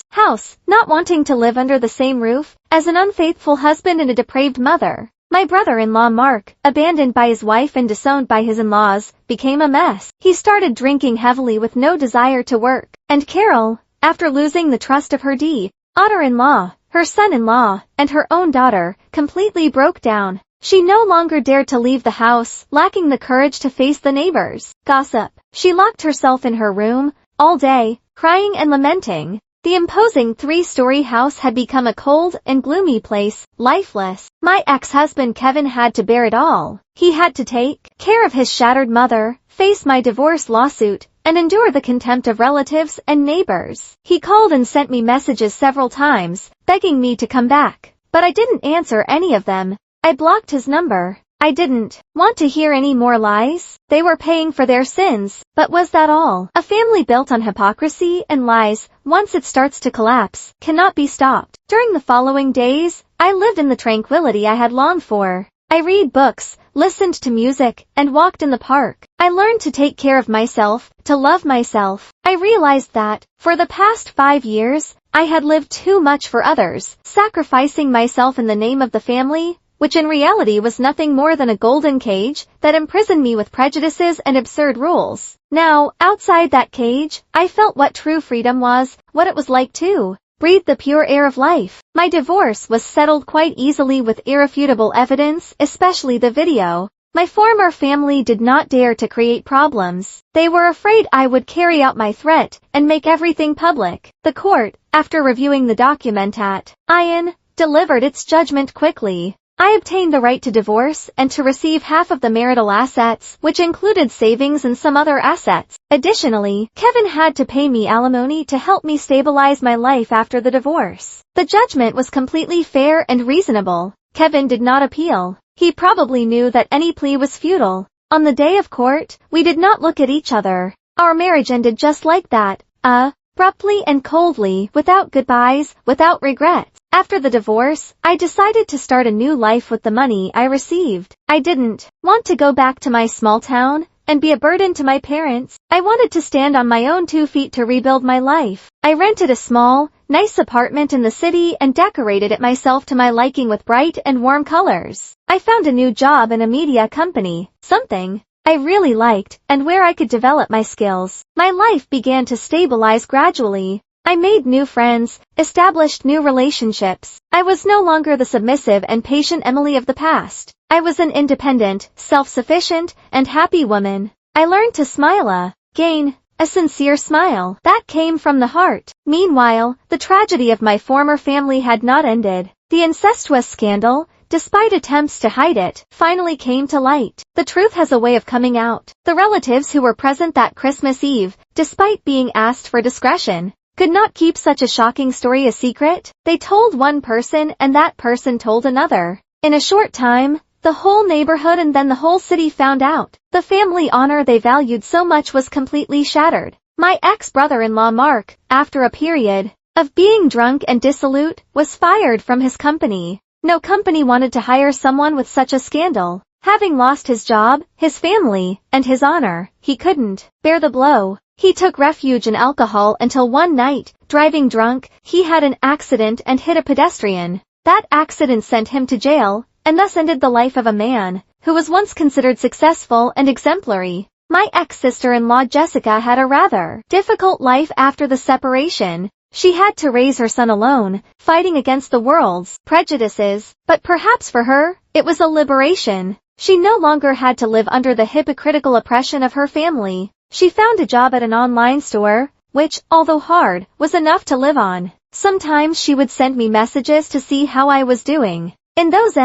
house, not wanting to live under the same roof as an unfaithful husband and a depraved mother. My brother-in-law Mark, abandoned by his wife and disowned by his in-laws, became a mess. He started drinking heavily with no desire to work. And Carol, after losing the trust of her daughter-in-law, her son-in-law, and her own daughter, completely broke down. She no longer dared to leave the house, lacking the courage to face the neighbors' gossip. She locked herself in her room all day, crying and lamenting. The imposing 3-story house had become a cold and gloomy place, lifeless. My ex-husband Kevin had to bear it all. He had to take care of his shattered mother, face my divorce lawsuit, and endure the contempt of relatives and neighbors. He called and sent me messages several times, begging me to come back. But I didn't answer any of them. I blocked his number. I didn't want to hear any more lies. They were paying for their sins. But was that all? A family built on hypocrisy and lies, once it starts to collapse, cannot be stopped. During the following days, I lived in the tranquility I had longed for. I read books, listened to music, and walked in the park. I learned to take care of myself, to love myself. I realized that, for the past 5 years, I had lived too much for others, sacrificing myself in the name of the family, which in reality was nothing more than a golden cage that imprisoned me with prejudices and absurd rules. Now, outside that cage, I felt what true freedom was, what it was like to breathe the pure air of life. My divorce was settled quite easily with irrefutable evidence, especially the video. My former family did not dare to create problems. They were afraid I would carry out my threat and make everything public. The court, after reviewing the document at IN, delivered its judgment quickly. I obtained the right to divorce and to receive half of the marital assets, which included savings and some other assets. Additionally, Kevin had to pay me alimony to help me stabilize my life after the divorce. The judgment was completely fair and reasonable. Kevin did not appeal. He probably knew that any plea was futile. On the day of court, we did not look at each other. Our marriage ended just like that, abruptly and coldly, without goodbyes, without regrets. After the divorce, I decided to start a new life with the money I received. I didn't want to go back to my small town and be a burden to my parents. I wanted to stand on my own 2 feet to rebuild my life. I rented a small, nice apartment in the city and decorated it myself to my liking with bright and warm colors. I found a new job in a media company, something I really liked, and where I could develop my skills. My life began to stabilize gradually. I made new friends, established new relationships. I was no longer the submissive and patient Emily of the past. I was an independent, self-sufficient, and happy woman. I learned to smile again, a sincere smile that came from the heart. Meanwhile, the tragedy of my former family had not ended. The incestuous scandal, despite attempts to hide it, finally came to light. The truth has a way of coming out. The relatives who were present that Christmas Eve, despite being asked for discretion, could not keep such a shocking story a secret. They told one person and that person told another. In a short time, the whole neighborhood and then the whole city found out. The family honor they valued so much was completely shattered. My ex-brother-in-law Mark, after a period of being drunk and dissolute, was fired from his company. No company wanted to hire someone with such a scandal. Having lost his job, his family, and his honor, he couldn't bear the blow. He took refuge in alcohol until one night, driving drunk, he had an accident and hit a pedestrian. That accident sent him to jail, and thus ended the life of a man who was once considered successful and exemplary. My ex-sister-in-law Jessica had a rather difficult life after the separation. She had to raise her son alone, fighting against the world's prejudices, but perhaps for her, it was a liberation. She no longer had to live under the hypocritical oppression of her family. She found a job at an online store, which, although hard, was enough to live on. Sometimes she would send me messages to see how I was doing. In those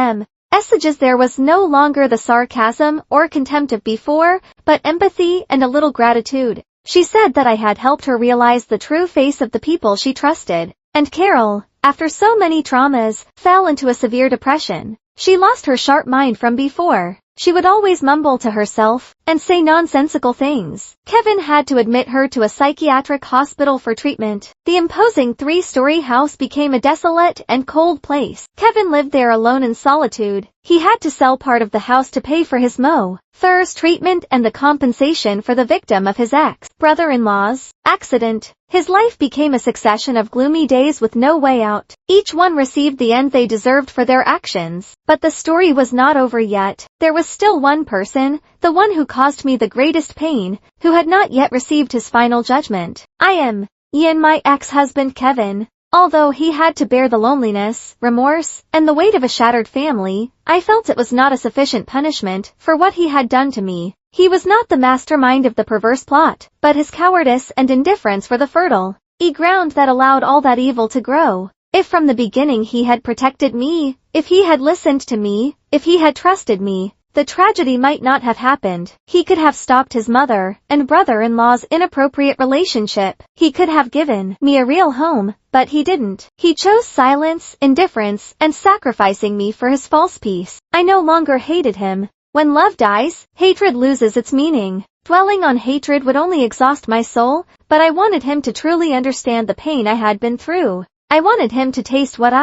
messages there was no longer the sarcasm or contempt of before, but empathy and a little gratitude. She said that I had helped her realize the true face of the people she trusted. And Carol, after so many traumas, fell into a severe depression. She lost her sharp mind from before. She would always mumble to herself and say nonsensical things. Kevin had to admit her to a psychiatric hospital for treatment. The imposing 3-story house became a desolate and cold place. Kevin lived there alone in solitude. He had to sell part of the house to pay for his mother's treatment and the compensation for the victim of his ex-brother-in-law's accident. His life became a succession of gloomy days with no way out. Each one received the end they deserved for their actions. But the story was not over yet. There was still one person, the one who caused me the greatest pain, who had not yet received his final judgment. I am Ian, my ex-husband Kevin. Although he had to bear the loneliness, remorse, and the weight of a shattered family, I felt it was not a sufficient punishment for what he had done to me. He was not the mastermind of the perverse plot, but his cowardice and indifference were the fertile ground that allowed all that evil to grow. If from the beginning he had protected me, if he had listened to me, if he had trusted me, the tragedy might not have happened. He could have stopped his mother and brother-in-law's inappropriate relationship. He could have given me a real home, but he didn't. He chose silence, indifference, and sacrificing me for his false peace. I no longer hated him. When love dies, hatred loses its meaning. Dwelling on hatred would only exhaust my soul, but I wanted him to truly understand the pain I had been through. I wanted him to taste what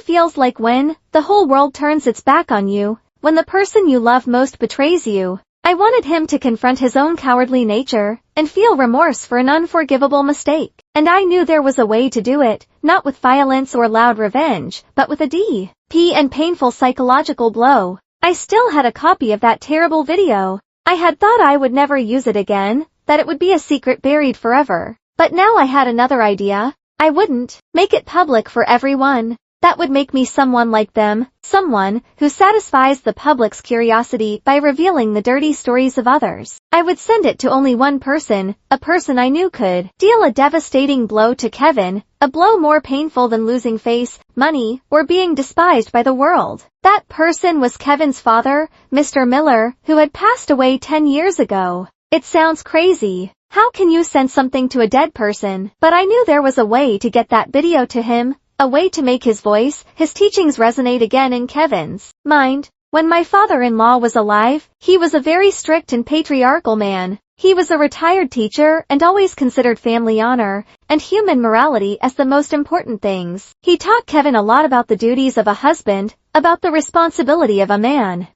feels like when the whole world turns its back on you, when the person you love most betrays you. I wanted him to confront his own cowardly nature and feel remorse for an unforgivable mistake. And I knew there was a way to do it, not with violence or loud revenge, but with a deep and painful psychological blow. I still had a copy of that terrible video. I had thought I would never use it again, that it would be a secret buried forever. But now I had another idea. I wouldn't make it public for everyone. That would make me someone like them, someone who satisfies the public's curiosity by revealing the dirty stories of others. I would send it to only one person, a person I knew could deal a devastating blow to Kevin, a blow more painful than losing face, money, or being despised by the world. That person was Kevin's father, Mr. Miller, who had passed away 10 years ago. It sounds crazy. How can you send something to a dead person? But I knew there was a way to get that video to him. A way to make his voice, his teachings resonate again in Kevin's mind. When my father-in-law was alive, he was a very strict and patriarchal man. He was a retired teacher and always considered family honor and human morality as the most important things. He taught Kevin a lot about the duties of a husband, about the responsibility of a man.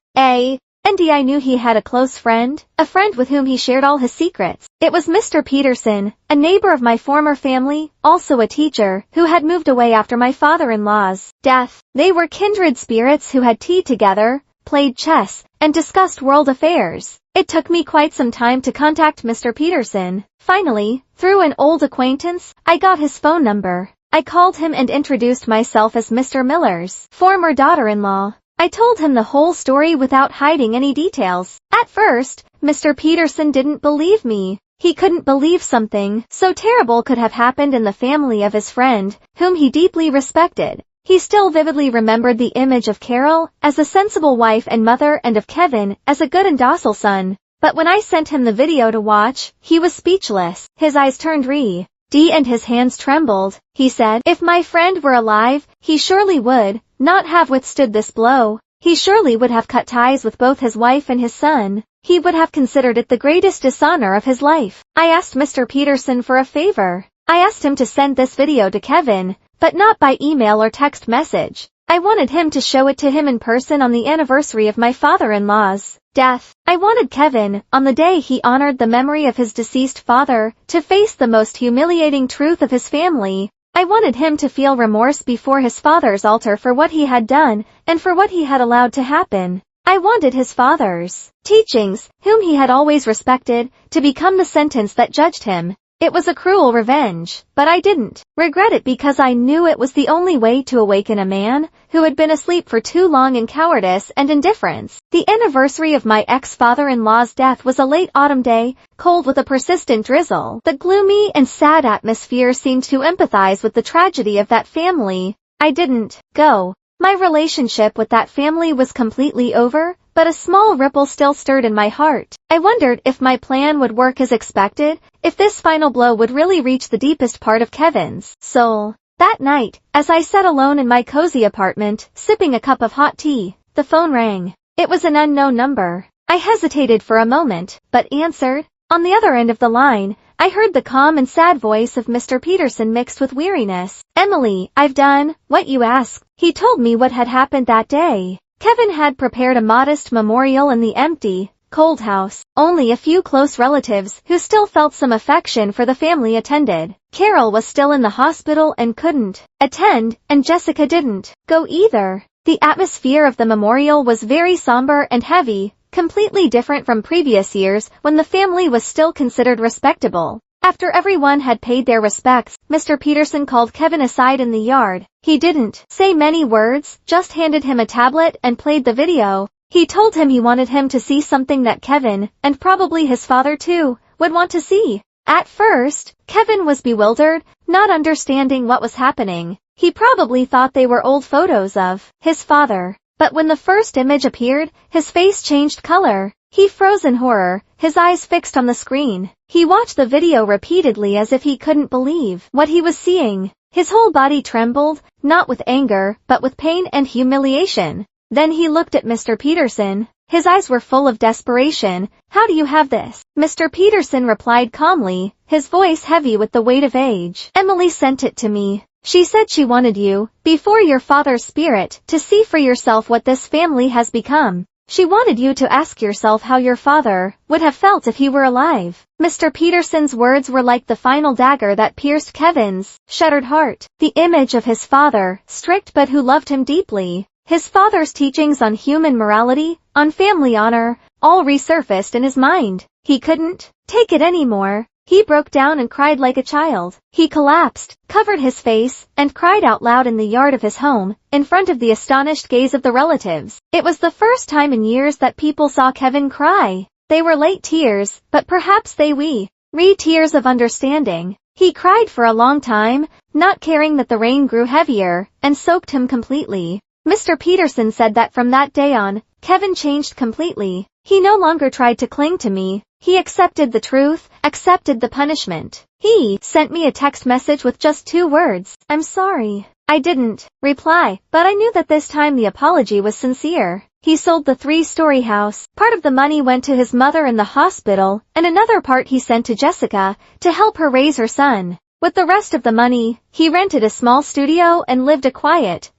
And I knew he had a close friend, a friend with whom he shared all his secrets. It was Mr. Peterson, a neighbor of my former family, also a teacher, who had moved away after my father-in-law's death. They were kindred spirits who had tea together, played chess, and discussed world affairs. It took me quite some time to contact Mr. Peterson. Finally, through an old acquaintance, I got his phone number. I called him and introduced myself as Mr. Miller's former daughter-in-law. I told him the whole story without hiding any details. At first, Mr. Peterson didn't believe me. He couldn't believe something so terrible could have happened in the family of his friend, whom he deeply respected. He still vividly remembered the image of Carol as a sensible wife and mother and of Kevin as a good and docile son. But when I sent him the video to watch, he was speechless. His eyes turned red and his hands trembled. He said, "If my friend were alive, he surely would not have withstood this blow. He surely would have cut ties with both his wife and his son. He would have considered it the greatest dishonor of his life." I asked Mr. Peterson for a favor. I asked him to send this video to Kevin, but not by email or text message. I wanted him to show it to him in person on the anniversary of my father-in-law's death. I wanted Kevin, on the day he honored the memory of his deceased father, to face the most humiliating truth of his family. I wanted him to feel remorse before his father's altar for what he had done, and for what he had allowed to happen. I wanted his father's teachings, whom he had always respected, to become the sentence that judged him. It was a cruel revenge, but I didn't regret it because I knew it was the only way to awaken a man who had been asleep for too long in cowardice and indifference. The anniversary of my ex-father-in-law's death was a late autumn day, cold with a persistent drizzle. The gloomy and sad atmosphere seemed to empathize with the tragedy of that family. I didn't go. My relationship with that family was completely over, but a small ripple still stirred in my heart. I wondered if my plan would work as expected, if this final blow would really reach the deepest part of Kevin's soul. That night, as I sat alone in my cozy apartment, sipping a cup of hot tea, the phone rang. It was an unknown number. I hesitated for a moment, but answered. On the other end of the line, I heard the calm and sad voice of Mr. Peterson mixed with weariness. Emily, I've done what you asked. He told me what had happened that day. Kevin had prepared a modest memorial in the empty, cold house. Only a few close relatives who still felt some affection for the family attended. Carol was still in the hospital and couldn't attend, and Jessica didn't go either. The atmosphere of the memorial was very somber and heavy, completely different from previous years when the family was still considered respectable. After everyone had paid their respects, Mr. Peterson called Kevin aside in the yard. He didn't say many words, just handed him a tablet and played the video. He told him he wanted him to see something that Kevin, and probably his father too, would want to see. At first, Kevin was bewildered, not understanding what was happening. He probably thought they were old photos of his father. But when the first image appeared, his face changed color. He froze in horror, his eyes fixed on the screen. He watched the video repeatedly as if he couldn't believe what he was seeing. His whole body trembled, not with anger, but with pain and humiliation. Then he looked at Mr. Peterson. His eyes were full of desperation. How do you have this? Mr. Peterson replied calmly, his voice heavy with the weight of age. Emily sent it to me. She said she wanted you, before your father's spirit, to see for yourself what this family has become. She wanted you to ask yourself how your father would have felt if he were alive. Mr. Peterson's words were like the final dagger that pierced Kevin's shattered heart. The image of his father, strict but who loved him deeply. His father's teachings on human morality, on family honor, all resurfaced in his mind. He couldn't take it anymore. He broke down and cried like a child. He collapsed, covered his face, and cried out loud in the yard of his home, in front of the astonished gaze of the relatives. It was the first time in years that people saw Kevin cry. They were late tears, but perhaps they were tears of understanding. He cried for a long time, not caring that the rain grew heavier, and soaked him completely. Mr. Peterson said that from that day on, Kevin changed completely. He no longer tried to cling to me. He accepted the truth, accepted the punishment. He sent me a text message with just 2 words. I'm sorry. I didn't reply, but I knew that this time the apology was sincere. He sold the 3-story house. Part of the money went to his mother in the hospital, and another part he sent to Jessica, to help her raise her son. With the rest of the money, he rented a small studio and lived a quiet,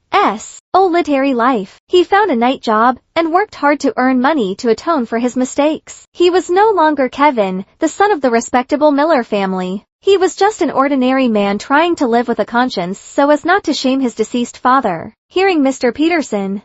solitary life. He found a night job, and worked hard to earn money to atone for his mistakes. He was no longer Kevin, the son of the respectable Miller family. He was just an ordinary man trying to live with a conscience so as not to shame his deceased father. Hearing Mr. Peterson's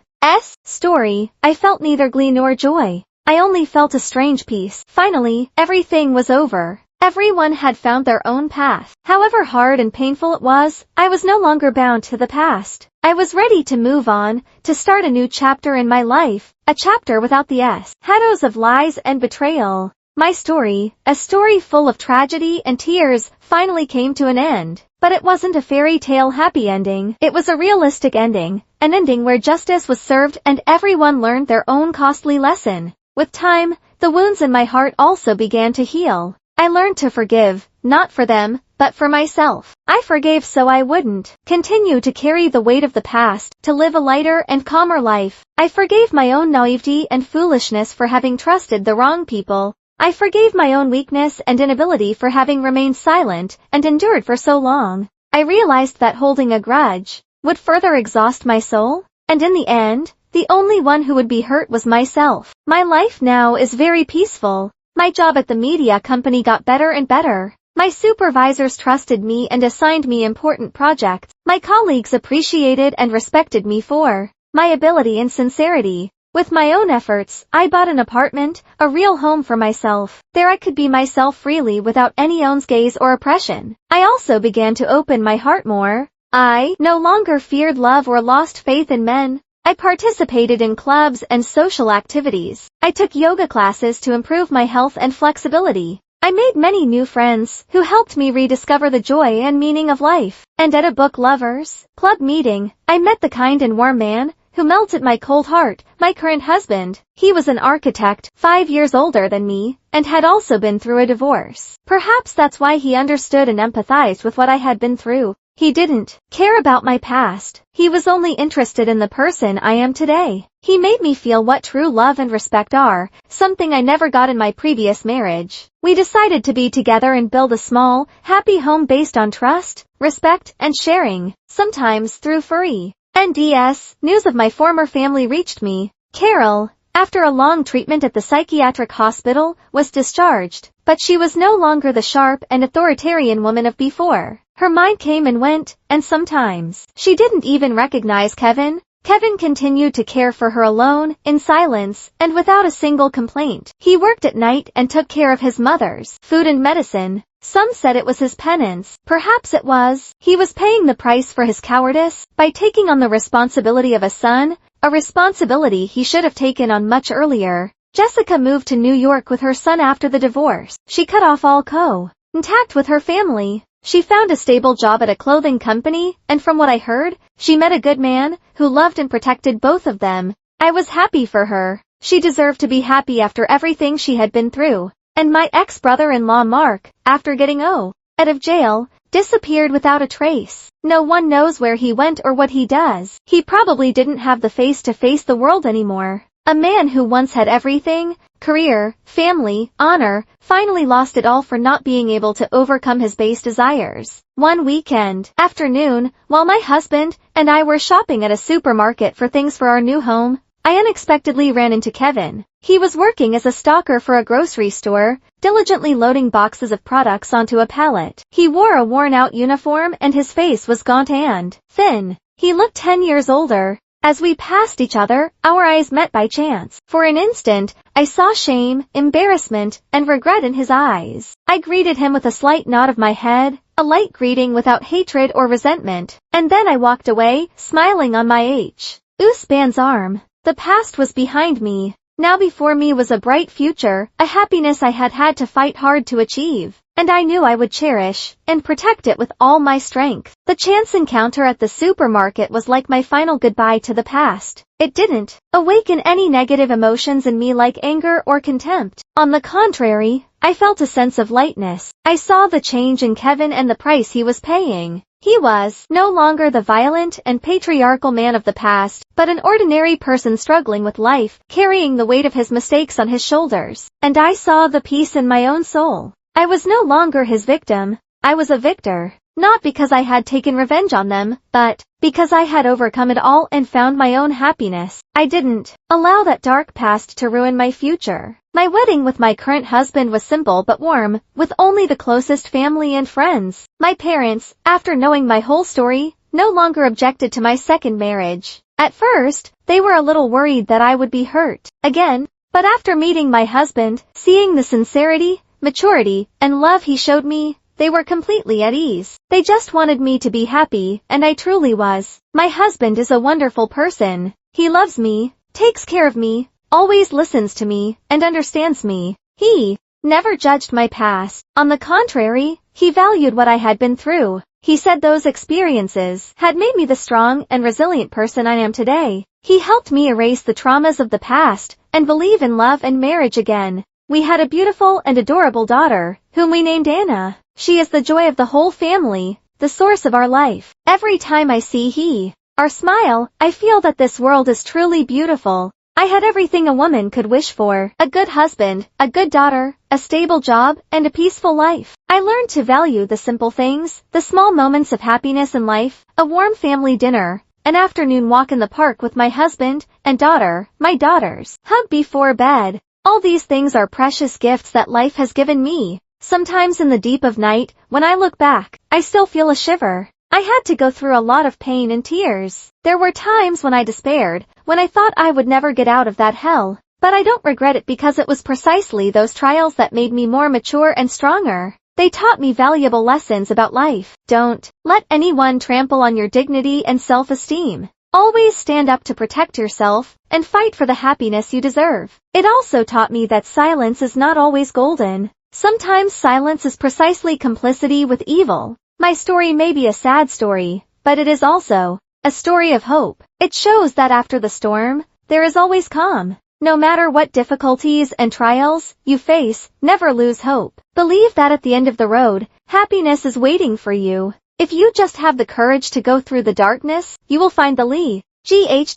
story, I felt neither glee nor joy. I only felt a strange peace. Finally, everything was over. Everyone had found their own path. However hard and painful it was, I was no longer bound to the past. I was ready to move on, to start a new chapter in my life, a chapter without the shadows of lies and betrayal. My story, a story full of tragedy and tears, finally came to an end. But it wasn't a fairy tale happy ending. It was a realistic ending, an ending where justice was served and everyone learned their own costly lesson. With time, the wounds in my heart also began to heal. I learned to forgive, not for them, but for myself. I forgave so I wouldn't continue to carry the weight of the past, to live a lighter and calmer life. I forgave my own naivety and foolishness for having trusted the wrong people. I forgave my own weakness and inability for having remained silent and endured for so long. I realized that holding a grudge would further exhaust my soul, and in the end, the only one who would be hurt was myself. My life now is very peaceful. My job at the media company got better and better. My supervisors trusted me and assigned me important projects. My colleagues appreciated and respected me for my ability and sincerity. With my own efforts, I bought an apartment, a real home for myself. There I could be myself freely without anyone's gaze or oppression. I also began to open my heart more. I no longer feared love or lost faith in men. I participated in clubs and social activities. I took yoga classes to improve my health and flexibility. I made many new friends who helped me rediscover the joy and meaning of life. And at a book lovers club meeting, I met the kind and warm man who melted my cold heart, my current husband. He was an architect, 5 years older than me, and had also been through a divorce. Perhaps that's why he understood and empathized with what I had been through. He didn't care about my past. He was only interested in the person I am today. He made me feel what true love and respect are, something I never got in my previous marriage. We decided to be together and build a small, happy home based on trust, respect, and sharing, sometimes through free NDS. News of my former family reached me. Carol, after a long treatment at the psychiatric hospital, was discharged, but she was no longer the sharp and authoritarian woman of before. Her mind came and went, and sometimes she didn't even recognize Kevin. Kevin continued to care for her alone, in silence, and without a single complaint. He worked at night and took care of his mother's food and medicine. Some said it was his penance. Perhaps it was. He was paying the price for his cowardice by taking on the responsibility of a son, a responsibility he should have taken on much earlier. Jessica moved to New York with her son after the divorce. She cut off all contact with her family. She found a stable job at a clothing company, and from what I heard, she met a good man who loved and protected both of them. I was happy for her. She deserved to be happy after everything she had been through. And my ex-brother-in-law Mark, after getting out of jail, disappeared without a trace. No one knows where he went or what he does. He probably didn't have the face to face the world anymore. A man who once had everything, career, family, honor, finally lost it all for not being able to overcome his base desires. One weekend afternoon, while my husband and I were shopping at a supermarket for things for our new home, I unexpectedly ran into Kevin. He was working as a stalker for a grocery store, diligently loading boxes of products onto a pallet. He wore a worn-out uniform and his face was gaunt and thin. He looked 10 years older. As we passed each other, our eyes met by chance. For an instant, I saw shame, embarrassment, and regret in his eyes. I greeted him with a slight nod of my head, a light greeting without hatred or resentment, and then I walked away, smiling on my husband's arm. The past was behind me. Now before me was a bright future, a happiness I had had to fight hard to achieve, and I knew I would cherish and protect it with all my strength. The chance encounter at the supermarket was like my final goodbye to the past. It didn't awaken any negative emotions in me like anger or contempt. On the contrary, I felt a sense of lightness. I saw the change in Kevin and the price he was paying. He was no longer the violent and patriarchal man of the past, but an ordinary person struggling with life, carrying the weight of his mistakes on his shoulders. And I saw the peace in my own soul. I was no longer his victim. I was a victor. Not because I had taken revenge on them, but because I had overcome it all and found my own happiness. I didn't allow that dark past to ruin my future. My wedding with my current husband was simple but warm, with only the closest family and friends. My parents, after knowing my whole story, no longer objected to my second marriage. At first, they were a little worried that I would be hurt again, but after meeting my husband, seeing the sincerity, maturity, and love he showed me, they were completely at ease. They just wanted me to be happy, and I truly was. My husband is a wonderful person. He loves me, takes care of me, always listens to me, and understands me. He never judged my past. On the contrary, he valued what I had been through. He said those experiences had made me the strong and resilient person I am today. He helped me erase the traumas of the past and believe in love and marriage again. We had a beautiful and adorable daughter, whom we named Anna. She is the joy of the whole family, the source of our life. Every time I see her smile, I feel that this world is truly beautiful. I had everything a woman could wish for: a good husband, a good daughter, a stable job, and a peaceful life. I learned to value the simple things, the small moments of happiness in life, a warm family dinner, an afternoon walk in the park with my husband and daughter, my daughter's hug before bed. All these things are precious gifts that life has given me. Sometimes in the deep of night, when I look back, I still feel a shiver. I had to go through a lot of pain and tears. There were times when I despaired, when I thought I would never get out of that hell. But I don't regret it because it was precisely those trials that made me more mature and stronger. They taught me valuable lessons about life. Don't let anyone trample on your dignity and self-esteem. Always stand up to protect yourself, and fight for the happiness you deserve. It also taught me that silence is not always golden. Sometimes silence is precisely complicity with evil. My story may be a sad story, but it is also a story of hope. It shows that after the storm, there is always calm. No matter what difficulties and trials you face, never lose hope. Believe that at the end of the road, happiness is waiting for you. If you just have the courage to go through the darkness, you will find the light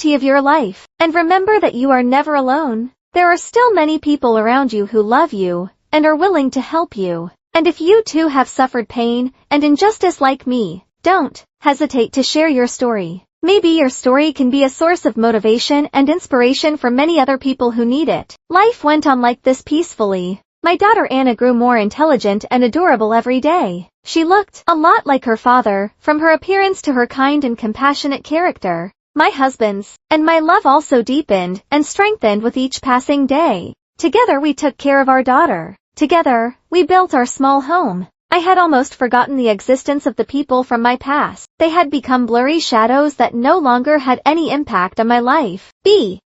of your life. And remember that you are never alone. There are still many people around you who love you and are willing to help you. And if you too have suffered pain and injustice like me, don't hesitate to share your story. Maybe your story can be a source of motivation and inspiration for many other people who need it. Life went on like this peacefully. My daughter Anna grew more intelligent and adorable every day. She looked a lot like her father, from her appearance to her kind and compassionate character. My husband's and my love also deepened and strengthened with each passing day. Together we took care of our daughter. Together, we built our small home. I had almost forgotten the existence of the people from my past. They had become blurry shadows that no longer had any impact on my life.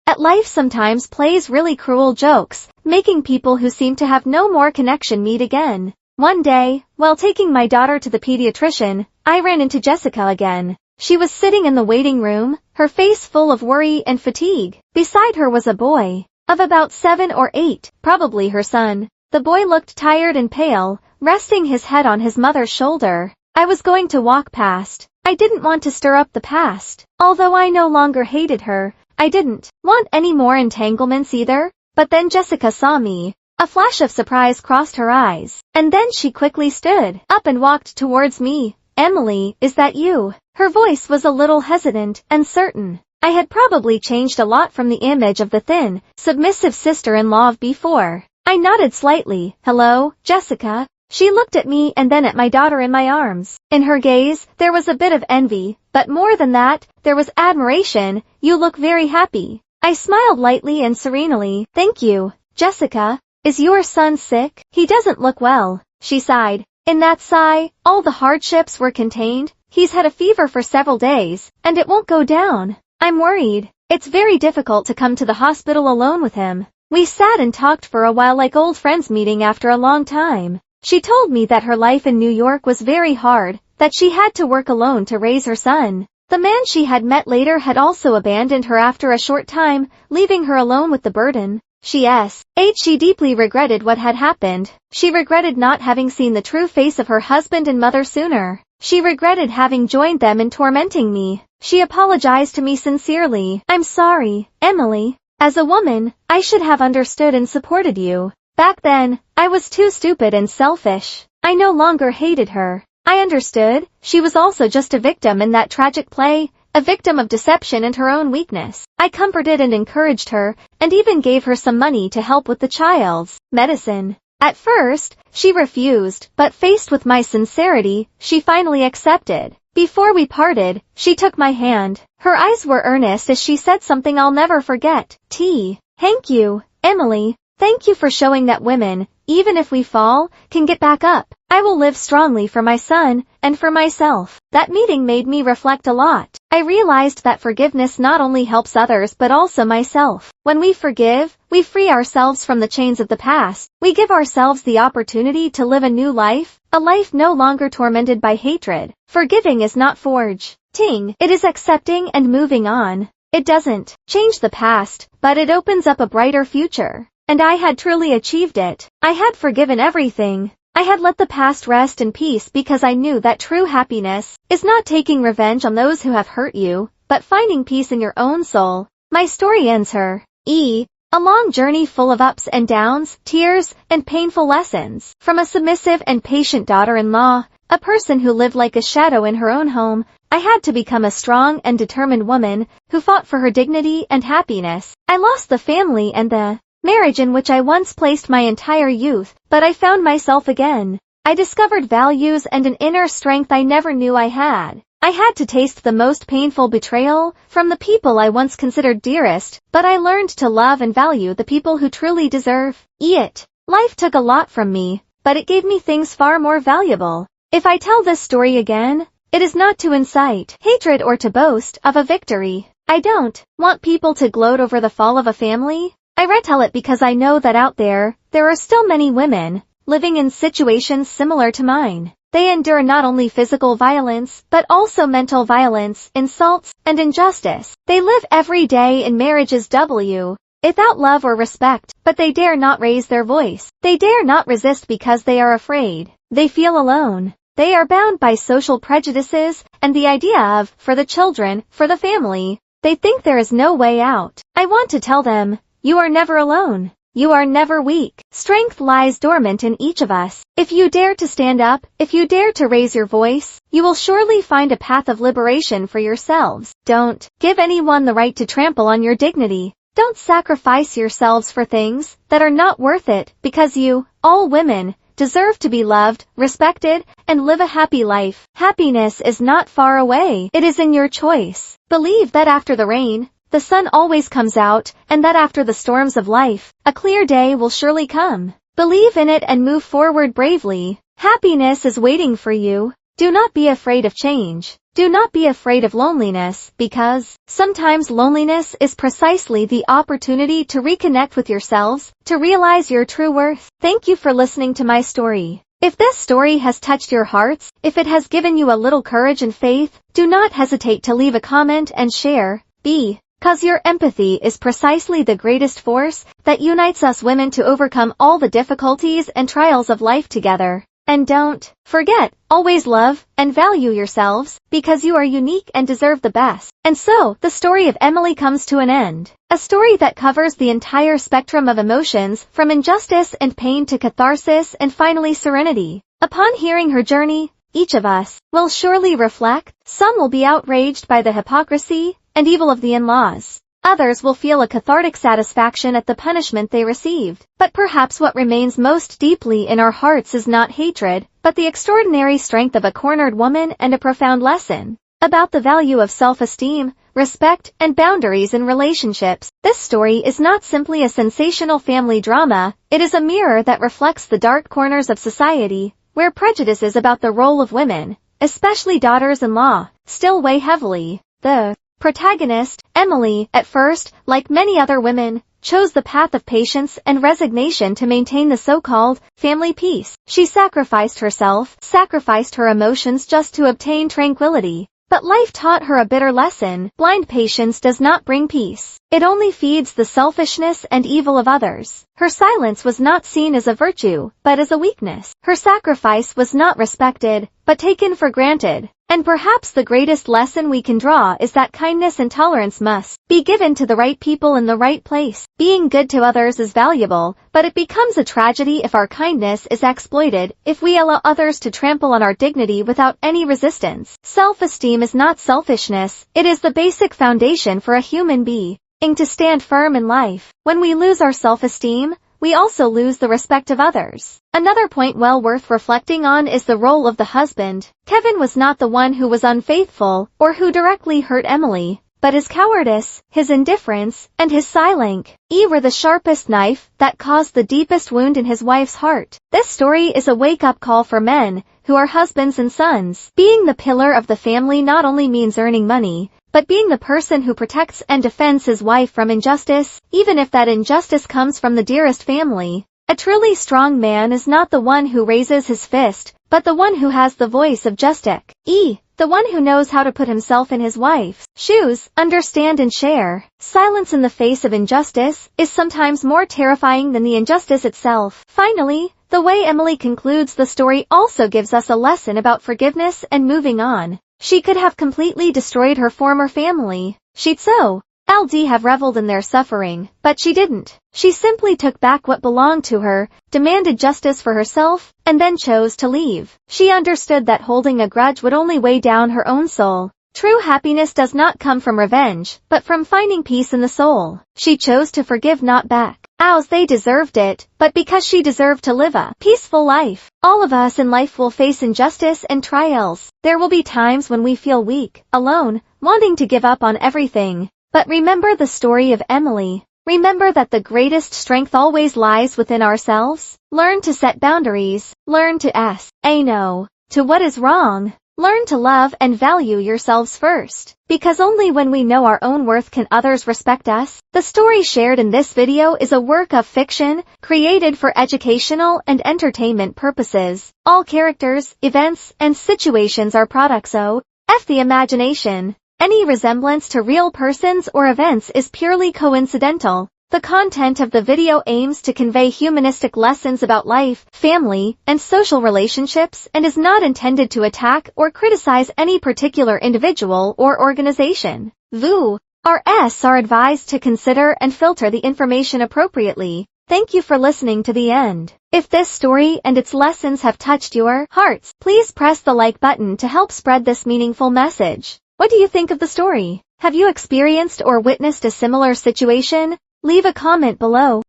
At life sometimes plays really cruel jokes, making people who seem to have no more connection meet again. One day, while taking my daughter to the pediatrician, I ran into Jessica again. She was sitting in the waiting room, her face full of worry and fatigue. Beside her was a boy of about 7 or 8, probably her son. The boy looked tired and pale, resting his head on his mother's shoulder. I was going to walk past. I didn't want to stir up the past. Although I no longer hated her, I didn't want any more entanglements either. But then Jessica saw me. A flash of surprise crossed her eyes. And then she quickly stood up and walked towards me. Emily, is that you? Her voice was a little hesitant and certain. I had probably changed a lot from the image of the thin, submissive sister-in-law of before. I nodded slightly. Hello, Jessica. She looked at me and then at my daughter in my arms. In her gaze, there was a bit of envy, but more than that, there was admiration. You look very happy. I smiled lightly and serenely. Thank you, Jessica. Is your son sick? He doesn't look well, she sighed. In that sigh, all the hardships were contained. He's had a fever for several days, and it won't go down. I'm worried. It's very difficult to come to the hospital alone with him. We sat and talked for a while like old friends meeting after a long time. She told me that her life in New York was very hard, that she had to work alone to raise her son. The man she had met later had also abandoned her after a short time, leaving her alone with the burden. She deeply regretted what had happened. She regretted not having seen the true face of her husband and mother sooner. She regretted having joined them in tormenting me. She apologized to me sincerely. I'm sorry, Emily. As a woman, I should have understood and supported you. Back then, I was too stupid and selfish. I no longer hated her. I understood. She was also just a victim in that tragic play, a victim of deception and her own weakness. I comforted and encouraged her, and even gave her some money to help with the child's medicine. At first, she refused, but faced with my sincerity, she finally accepted. Before we parted, she took my hand. Her eyes were earnest as she said something I'll never forget. Thank you, Emily. Thank you for showing that women, even if we fall, can get back up. I will live strongly for my son, and for myself. That meeting made me reflect a lot. I realized that forgiveness not only helps others but also myself. When we forgive, we free ourselves from the chains of the past. We give ourselves the opportunity to live a new life, a life no longer tormented by hatred. Forgiving is not forging. It is accepting and moving on. It doesn't change the past, but it opens up a brighter future. And I had truly achieved it. I had forgiven everything. I had let the past rest in peace because I knew that true happiness is not taking revenge on those who have hurt you, but finding peace in your own soul. My story ends here. A long journey full of ups and downs, tears, and painful lessons. From a submissive and patient daughter-in-law, a person who lived like a shadow in her own home, I had to become a strong and determined woman who fought for her dignity and happiness. I lost the family and the marriage in which I once placed my entire youth, but I found myself again. I discovered values and an inner strength I never knew I had. I had to taste the most painful betrayal from the people I once considered dearest, but I learned to love and value the people who truly deserve it. Life took a lot from me, but it gave me things far more valuable. If I tell this story again, it is not to incite hatred or to boast of a victory. I don't want people to gloat over the fall of a family. I retell it because I know that out there are still many women living in situations similar to mine. They endure not only physical violence, but also mental violence, insults, and injustice. They live every day in marriages without love or respect, but they dare not raise their voice. They dare not resist because they are afraid. They feel alone. They are bound by social prejudices, and the idea of, for the children, for the family. They think there is no way out. I want to tell them, you are never alone. You are never weak. Strength lies dormant in each of us. If you dare to stand up, if you dare to raise your voice, you will surely find a path of liberation for yourselves. Don't give anyone the right to trample on your dignity. Don't sacrifice yourselves for things that are not worth it, because you, all women, deserve to be loved, respected, and live a happy life. Happiness is not far away. It is in your choice. Believe that after the rain, the sun always comes out, and that after the storms of life, a clear day will surely come. Believe in it and move forward bravely. Happiness is waiting for you. Do not be afraid of change. Do not be afraid of loneliness, because sometimes loneliness is precisely the opportunity to reconnect with yourselves, to realize your true worth. Thank you for listening to my story. If this story has touched your hearts, if it has given you a little courage and faith, do not hesitate to leave a comment and share. Because your empathy is precisely the greatest force that unites us women to overcome all the difficulties and trials of life together. And don't forget, always love and value yourselves, because you are unique and deserve the best. And so, the story of Emily comes to an end. A story that covers the entire spectrum of emotions, from injustice and pain to catharsis and finally serenity. Upon hearing her journey, each of us will surely reflect. Some will be outraged by the hypocrisy and evil of the in-laws. Others will feel a cathartic satisfaction at the punishment they received. But perhaps what remains most deeply in our hearts is not hatred, but the extraordinary strength of a cornered woman and a profound lesson about the value of self-esteem, respect, and boundaries in relationships. This story is not simply a sensational family drama, it is a mirror that reflects the dark corners of society, where prejudices about the role of women, especially daughters-in-law, still weigh heavily. The protagonist, Emily, at first, like many other women, chose the path of patience and resignation to maintain the so-called family peace. She sacrificed herself, sacrificed her emotions just to obtain tranquility. But life taught her a bitter lesson. Blind patience does not bring peace. It only feeds the selfishness and evil of others. Her silence was not seen as a virtue, but as a weakness. Her sacrifice was not respected, but taken for granted. And perhaps the greatest lesson we can draw is that kindness and tolerance must be given to the right people in the right place. Being good to others is valuable, but it becomes a tragedy if our kindness is exploited, if we allow others to trample on our dignity without any resistance. Self-esteem is not selfishness, it is the basic foundation for a human being to stand firm in life. When we lose our self-esteem, we also lose the respect of others. Another point well worth reflecting on is the role of the husband. Kevin was not the one who was unfaithful, or who directly hurt Emily, but his cowardice, his indifference, and his silence were the sharpest knife that caused the deepest wound in his wife's heart. This story is a wake-up call for men, who are husbands and sons. Being the pillar of the family not only means earning money, but being the person who protects and defends his wife from injustice, even if that injustice comes from the dearest family. A truly strong man is not the one who raises his fist, but the one who has the voice of justice. The one who knows how to put himself in his wife's shoes, understand and share. Silence in the face of injustice is sometimes more terrifying than the injustice itself. Finally, the way Emily concludes the story also gives us a lesson about forgiveness and moving on. She could have completely destroyed her former family. She'd have reveled in their suffering, but she didn't. She simply took back what belonged to her, demanded justice for herself, and then chose to leave. She understood that holding a grudge would only weigh down her own soul. True happiness does not come from revenge, but from finding peace in the soul. She chose to forgive not back as they deserved it, but because she deserved to live a peaceful life. All of us in life will face injustice and trials. There will be times when we feel weak, alone, wanting to give up on everything. But remember the story of Emily. Remember that the greatest strength always lies within ourselves. Learn to set boundaries. Learn to say no to what is wrong. Learn to love and value yourselves first, because only when we know our own worth can others respect us. The story shared in this video is a work of fiction, created for educational and entertainment purposes. All characters, events, and situations are products of the imagination. Any resemblance to real persons or events is purely coincidental. The content of the video aims to convey humanistic lessons about life, family, and social relationships and is not intended to attack or criticize any particular individual or organization. Viewers are advised to consider and filter the information appropriately. Thank you for listening to the end. If this story and its lessons have touched your hearts, please press the like button to help spread this meaningful message. What do you think of the story? Have you experienced or witnessed a similar situation? Leave a comment below.